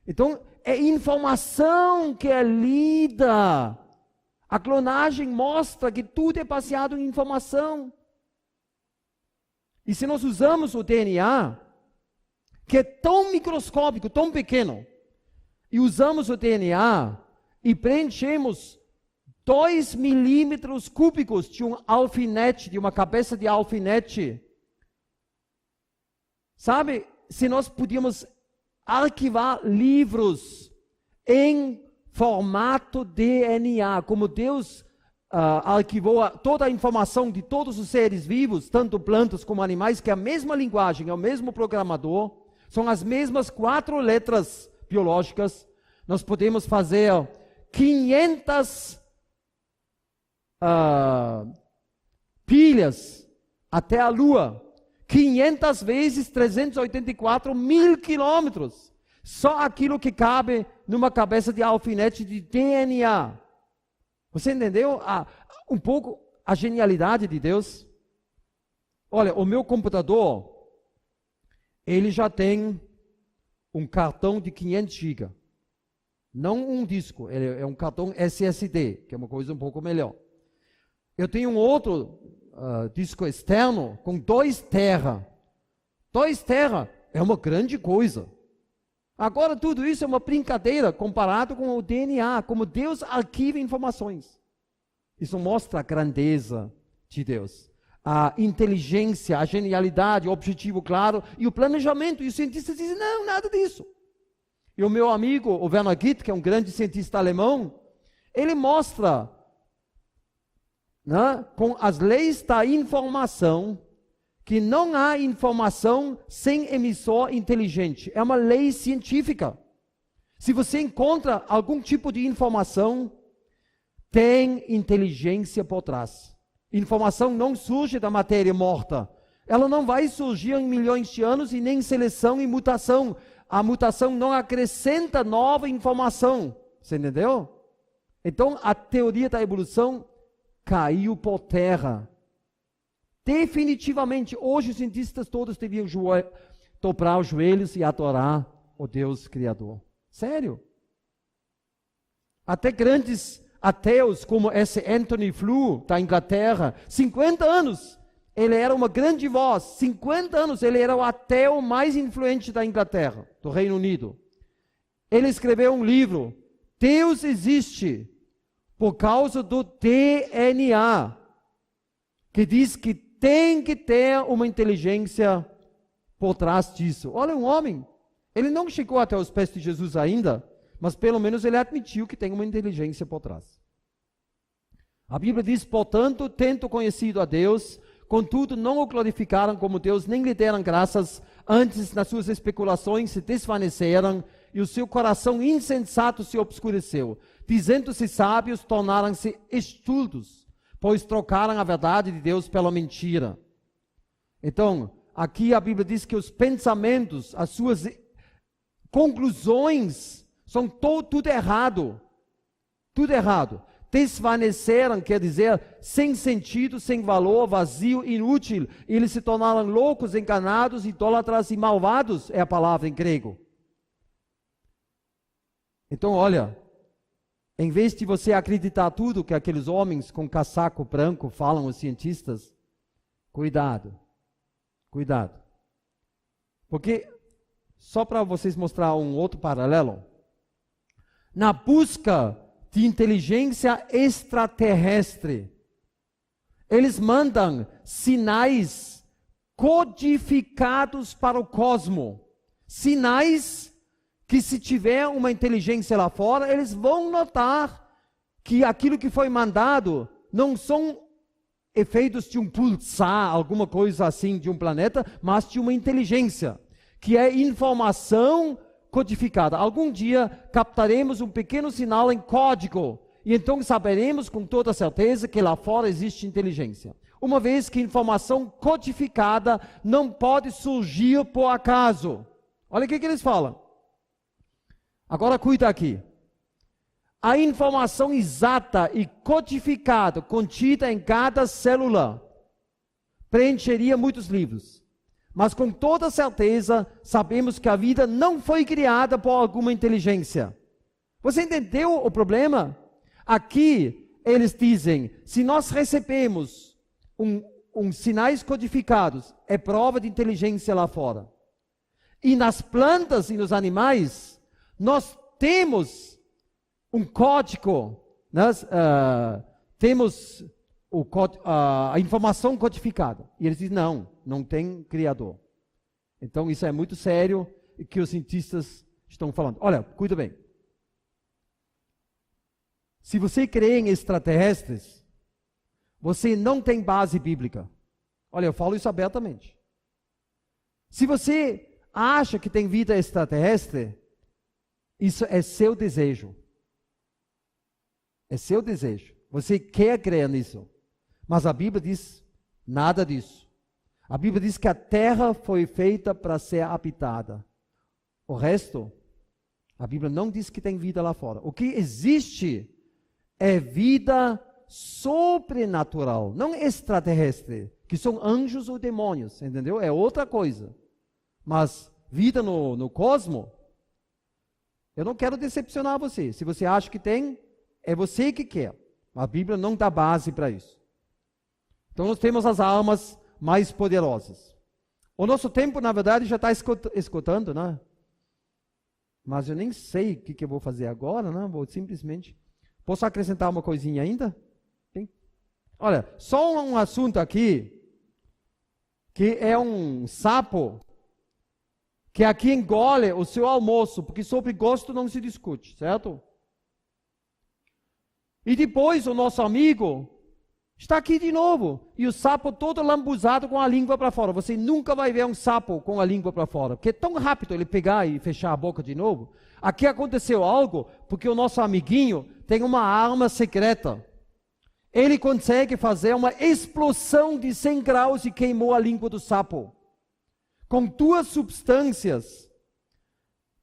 Então, é informação que é lida. A clonagem mostra que tudo é baseado em informação. E se nós usamos o DNA, que é tão microscópico, tão pequeno, e usamos o DNA e preenchemos 2 milímetros cúbicos de um alfinete, de uma cabeça de alfinete, sabe, se nós podíamos arquivar livros em formato DNA, como Deus arquivou toda a informação de todos os seres vivos, tanto plantas como animais, que é a mesma linguagem, é o mesmo programador, são as mesmas 4 letras biológicas. Nós podemos fazer 500 pilhas até a Lua, 500 vezes 384 mil quilômetros, só aquilo que cabe numa cabeça de alfinete de DNA. Você entendeu um pouco a genialidade de Deus? Olha, o meu computador, ele já tem um cartão de 500 GB. Não um disco, ele é um cartão SSD, que é uma coisa um pouco melhor. Eu tenho um outro disco externo com 2 TB. 2 TB é uma grande coisa. Agora tudo isso é uma brincadeira comparado com o DNA, como Deus arquiva informações. Isso mostra a grandeza de Deus, a inteligência, a genialidade, o objetivo claro e o planejamento. E os cientistas dizem, não, nada disso. E o meu amigo, o Werner Gitt, que é um grande cientista alemão, ele mostra, né, com as leis da informação, que não há informação sem emissor inteligente. É uma lei científica. Se você encontra algum tipo de informação, tem inteligência por trás. Informação não surge da matéria morta. Ela não vai surgir em milhões de anos e nem seleção e mutação. A mutação não acrescenta nova informação. Você entendeu? Então, a teoria da evolução caiu por terra. Definitivamente, hoje os cientistas todos deviam dobrar os joelhos e adorar o Deus Criador. Sério. Até grandes ateus como esse Anthony Flew, da Inglaterra, 50 anos, ele era uma grande voz, 50 anos, ele era o ateu mais influente da Inglaterra, do Reino Unido. Ele escreveu um livro, Deus existe, por causa do DNA, que diz que tem que ter uma inteligência por trás disso. Olha, um homem, ele não chegou até os pés de Jesus ainda, mas pelo menos ele admitiu que tem uma inteligência por trás. A Bíblia diz, portanto, tendo conhecido a Deus, contudo não o glorificaram como Deus, nem lhe deram graças, antes nas suas especulações se desvaneceram, e o seu coração insensato se obscureceu. Dizendo-se sábios, tornaram-se estultos, pois trocaram a verdade de Deus pela mentira. Então, aqui a Bíblia diz que os pensamentos, as suas conclusões, são tudo errado. Tudo errado. Desvaneceram, quer dizer, sem sentido, sem valor, vazio, inútil. Eles se tornaram loucos, enganados, idólatras e malvados, é a palavra em grego. Então, olha, em vez de você acreditar tudo que aqueles homens com casaco branco falam, os cientistas, cuidado, cuidado. Porque, só para vocês mostrar um outro paralelo, na busca de inteligência extraterrestre, eles mandam sinais codificados para o cosmos, sinais que se tiver uma inteligência lá fora, eles vão notar que aquilo que foi mandado não são efeitos de um pulsar, alguma coisa assim de um planeta, mas de uma inteligência, que é informação codificada. Algum dia captaremos um pequeno sinal em código, e então saberemos com toda certeza que lá fora existe inteligência. Uma vez que informação codificada não pode surgir por acaso. Olha o que eles falam. Agora cuida aqui. A informação exata e codificada, contida em cada célula, preencheria muitos livros. Mas com toda certeza, sabemos que a vida não foi criada por alguma inteligência. Você entendeu o problema? Aqui, eles dizem, se nós recebemos sinais codificados, é prova de inteligência lá fora. E nas plantas e nos animais, nós temos um código, temos a informação codificada. E eles dizem, não tem criador. Então isso é muito sério e que os cientistas estão falando. Olha, cuida bem. Se você crê em extraterrestres, você não tem base bíblica. Olha, eu falo isso abertamente. Se você acha que tem vida extraterrestre, isso é seu desejo. É seu desejo. Você quer crer nisso. Mas a Bíblia diz nada disso. A Bíblia diz que a terra foi feita para ser habitada. O resto, a Bíblia não diz que tem vida lá fora. O que existe é vida sobrenatural, não extraterrestre, que são anjos ou demônios, entendeu? É outra coisa. Mas vida no cosmos, eu não quero decepcionar você. Se você acha que tem, é você que quer. A Bíblia não dá base para isso. Então nós temos as armas mais poderosas. O nosso tempo, na verdade, já está escutando, né? Mas eu nem sei o que eu vou fazer agora, né? Vou simplesmente... Posso acrescentar uma coisinha ainda? Sim. Olha, só um assunto aqui, que é um sapo, que aqui engole o seu almoço, porque sobre gosto não se discute, certo? E depois o nosso amigo está aqui de novo, e o sapo todo lambuzado com a língua para fora. Você nunca vai ver um sapo com a língua para fora, porque é tão rápido ele pegar e fechar a boca de novo. Aqui aconteceu algo, porque o nosso amiguinho tem uma arma secreta. Ele consegue fazer uma explosão de 100 graus e queimou a língua do sapo. Com duas substâncias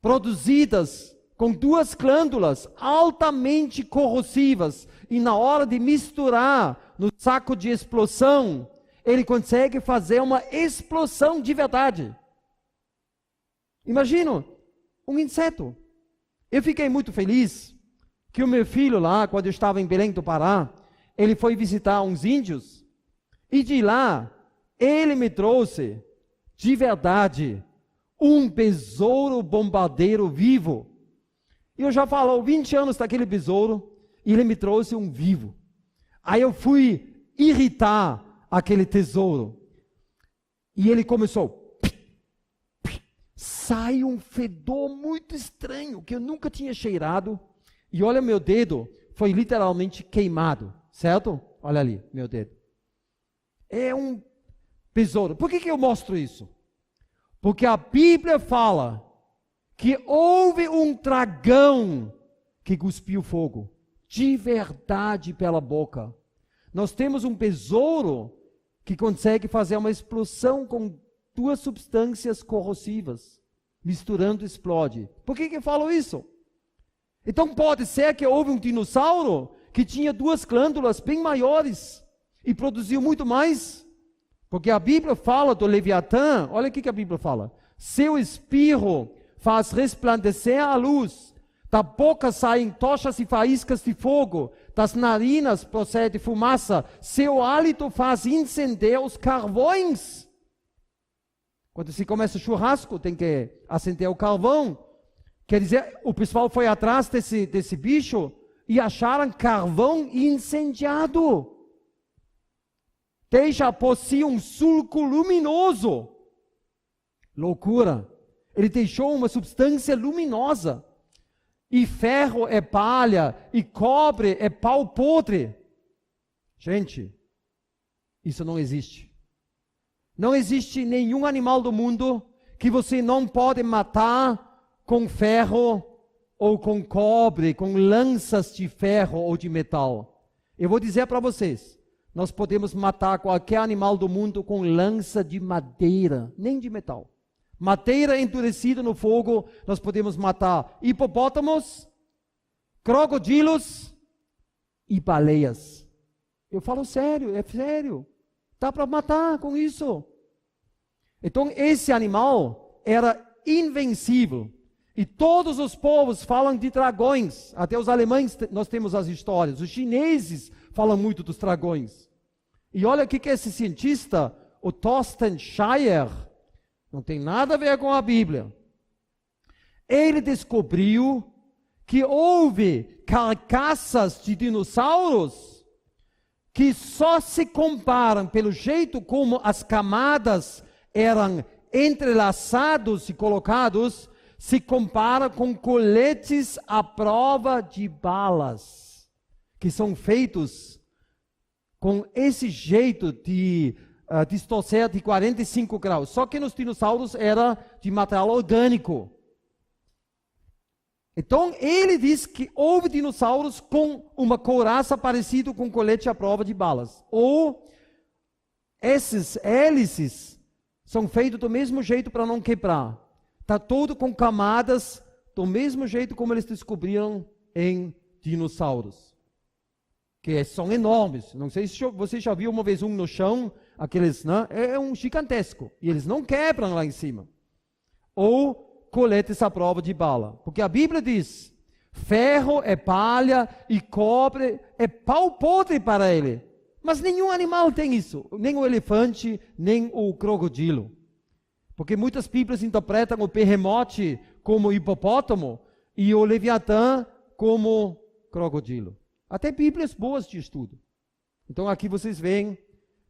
produzidas com duas glândulas altamente corrosivas, e na hora de misturar no saco de explosão, ele consegue fazer uma explosão de verdade. Imagina, um inseto. Eu fiquei muito feliz que o meu filho lá, quando eu estava em Belém do Pará, ele foi visitar uns índios, e de lá, ele me trouxe, de verdade, um besouro bombardeiro vivo. E eu já falo 20 anos daquele besouro, e ele me trouxe um vivo. Aí eu fui irritar aquele tesouro. E ele começou. Sai um fedor muito estranho, que eu nunca tinha cheirado. E olha, meu dedo foi literalmente queimado, certo? Olha ali, meu dedo. É um besouro. Por que eu mostro isso? Porque a Bíblia fala que houve um dragão que cuspiu fogo, de verdade pela boca. Nós temos um besouro que consegue fazer uma explosão com duas substâncias corrosivas, misturando explode. Por que eu falo isso? Então pode ser que houve um dinossauro que tinha duas glândulas bem maiores e produziu muito mais, porque a Bíblia fala do Leviatã, olha o que a Bíblia fala, seu espirro faz resplandecer a luz, da boca saem tochas e faíscas de fogo, das narinas procede fumaça, seu hálito faz incender os carvões. Quando se começa churrasco, tem que acender o carvão. Quer dizer, o pessoal foi atrás desse bicho e acharam carvão incendiado. Deixa por si um sulco luminoso. Loucura. Ele deixou uma substância luminosa. E ferro é palha, e cobre é pau podre. Gente, isso não existe. Não existe nenhum animal do mundo que você não pode matar com ferro ou com cobre, com lanças de ferro ou de metal. Eu vou dizer para vocês, nós podemos matar qualquer animal do mundo com lança de madeira, nem de metal. Madeira endurecida no fogo, nós podemos matar hipopótamos, crocodilos e baleias. Eu falo sério, é sério. Dá para matar com isso. Então esse animal era invencível. E todos os povos falam de dragões. Até os alemães, nós temos as histórias. Os chineses falam muito dos dragões. E olha o que esse cientista, o Thorsten Schreier, não tem nada a ver com a Bíblia. Ele descobriu que houve carcaças de dinossauros que só se comparam pelo jeito como as camadas eram entrelaçados e colocados, se compara com coletes à prova de balas, que são feitos com esse jeito de distorcer de 45 graus. Só que nos dinossauros era de material orgânico. Então, ele diz que houve dinossauros com uma couraça parecida com colete à prova de balas. Ou esses hélices são feitos do mesmo jeito para não quebrar. Está todo com camadas do mesmo jeito como eles descobriram em dinossauros. Que são enormes. Não sei se você já viu uma vez um no chão, aqueles, né? É um gigantesco. E eles não quebram lá em cima. Ou coletes à prova de bala. Porque a Bíblia diz, ferro é palha e cobre é pau podre para ele. Mas nenhum animal tem isso. Nem o elefante, nem o crocodilo. Porque muitas Bíblias interpretam o berremote como hipopótamo e o leviatã como crocodilo. Até Bíblias boas de estudo. Então aqui vocês veem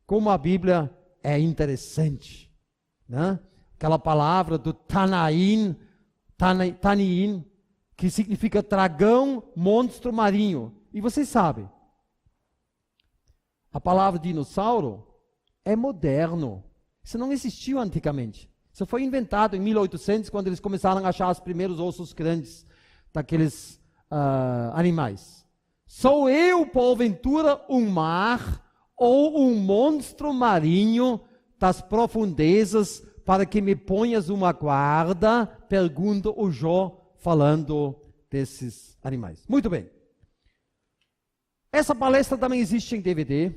como a Bíblia é interessante, né? Aquela palavra do Tanaim, que significa dragão, monstro marinho. E vocês sabem, a palavra dinossauro é moderno. Isso não existiu antigamente. Isso foi inventado em 1800, quando eles começaram a achar os primeiros ossos grandes daqueles animais. Sou eu, porventura, um mar ou um monstro marinho das profundezas para que me ponhas uma guarda? Pergunta o Jó, falando desses animais. Muito bem. Essa palestra também existe em DVD,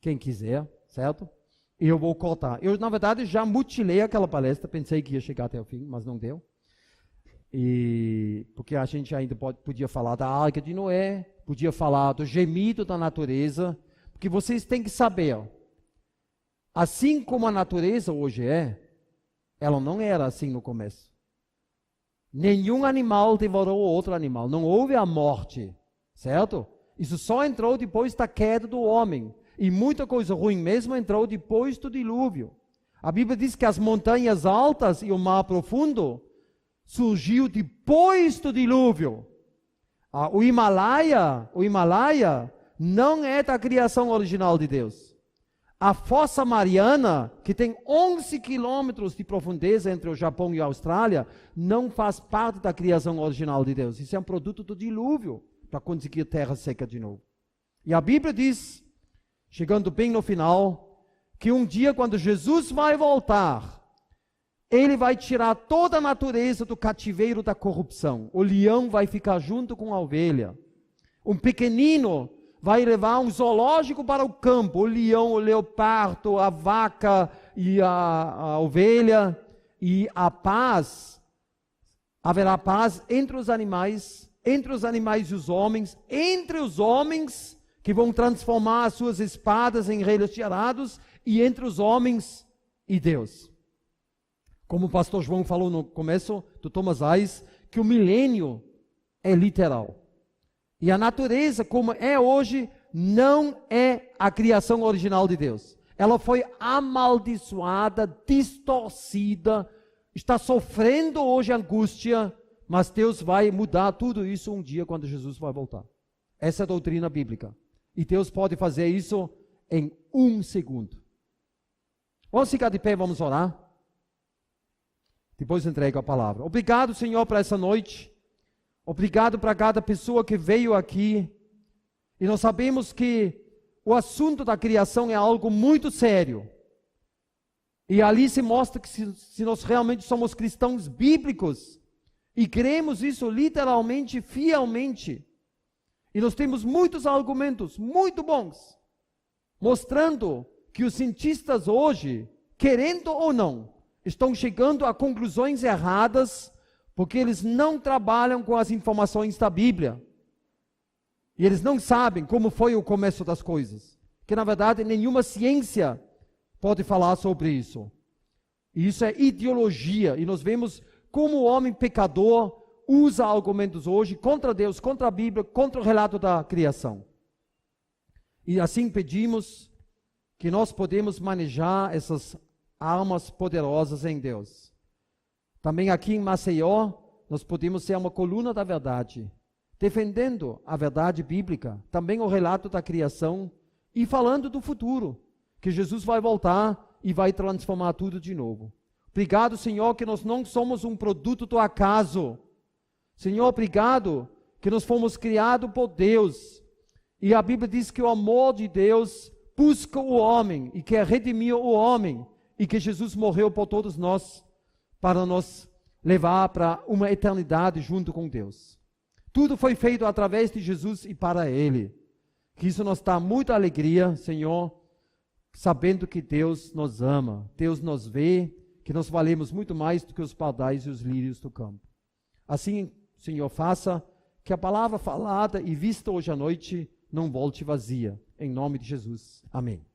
quem quiser, certo? E eu vou cortar. Eu, na verdade, já mutilei aquela palestra, pensei que ia chegar até o fim, mas não deu. Porque a gente ainda podia falar da Arca de Noé, podia falar do gemido da natureza, porque vocês têm que saber, assim como a natureza hoje ela não era assim no começo. Nenhum animal devorou outro animal, não houve a morte, certo? Isso só entrou depois da queda do homem. E muita coisa ruim mesmo entrou depois do dilúvio. A Bíblia diz que as montanhas altas e o mar profundo surgiu depois do dilúvio. O Himalaia não é da criação original de Deus. A Fossa Mariana, que tem 11 quilômetros de profundeza entre o Japão e a Austrália, não faz parte da criação original de Deus. Isso é um produto do dilúvio, para conseguir terra seca de novo. E a Bíblia diz, chegando bem no final, que um dia quando Jesus vai voltar, ele vai tirar toda a natureza do cativeiro da corrupção. O leão vai ficar junto com a ovelha. Um pequenino vai levar um zoológico para o campo, o leão, o leopardo, a vaca e a ovelha, e a paz, haverá paz entre os animais e os homens, entre os homens que vão transformar as suas espadas em reinos tirados, e entre os homens e Deus. Como o pastor João falou no começo do Thomas Reis, que o milênio é literal. E a natureza, como é hoje, não é a criação original de Deus. Ela foi amaldiçoada, distorcida, está sofrendo hoje angústia, mas Deus vai mudar tudo isso um dia quando Jesus vai voltar. Essa é a doutrina bíblica. E Deus pode fazer isso em 1 segundo. Vamos ficar de pé, vamos orar. Depois entrego a palavra. Obrigado, Senhor, por essa noite. Obrigado para cada pessoa que veio aqui. E nós sabemos que o assunto da criação é algo muito sério. E ali se mostra que se nós realmente somos cristãos bíblicos e cremos isso literalmente, fielmente, e nós temos muitos argumentos muito bons, mostrando que os cientistas hoje, querendo ou não, estão chegando a conclusões erradas, porque eles não trabalham com as informações da Bíblia. E eles não sabem como foi o começo das coisas. Que na verdade nenhuma ciência pode falar sobre isso. E isso é ideologia. E nós vemos como o homem pecador usa argumentos hoje contra Deus, contra a Bíblia, contra o relato da criação. E assim pedimos que nós podemos manejar essas armas poderosas em Deus. Também aqui em Maceió, nós podemos ser uma coluna da verdade, defendendo a verdade bíblica, também o relato da criação e falando do futuro, que Jesus vai voltar e vai transformar tudo de novo. Obrigado, Senhor, que nós não somos um produto do acaso. Senhor, obrigado que nós fomos criados por Deus. E a Bíblia diz que o amor de Deus busca o homem e quer redimir o homem. E que Jesus morreu por todos nós, para nos levar para uma eternidade junto com Deus. Tudo foi feito através de Jesus e para Ele. Que isso nos dá muita alegria, Senhor, sabendo que Deus nos ama, Deus nos vê, que nós valemos muito mais do que os pardais e os lírios do campo. Assim, Senhor, faça que a palavra falada e vista hoje à noite não volte vazia. Em nome de Jesus. Amém.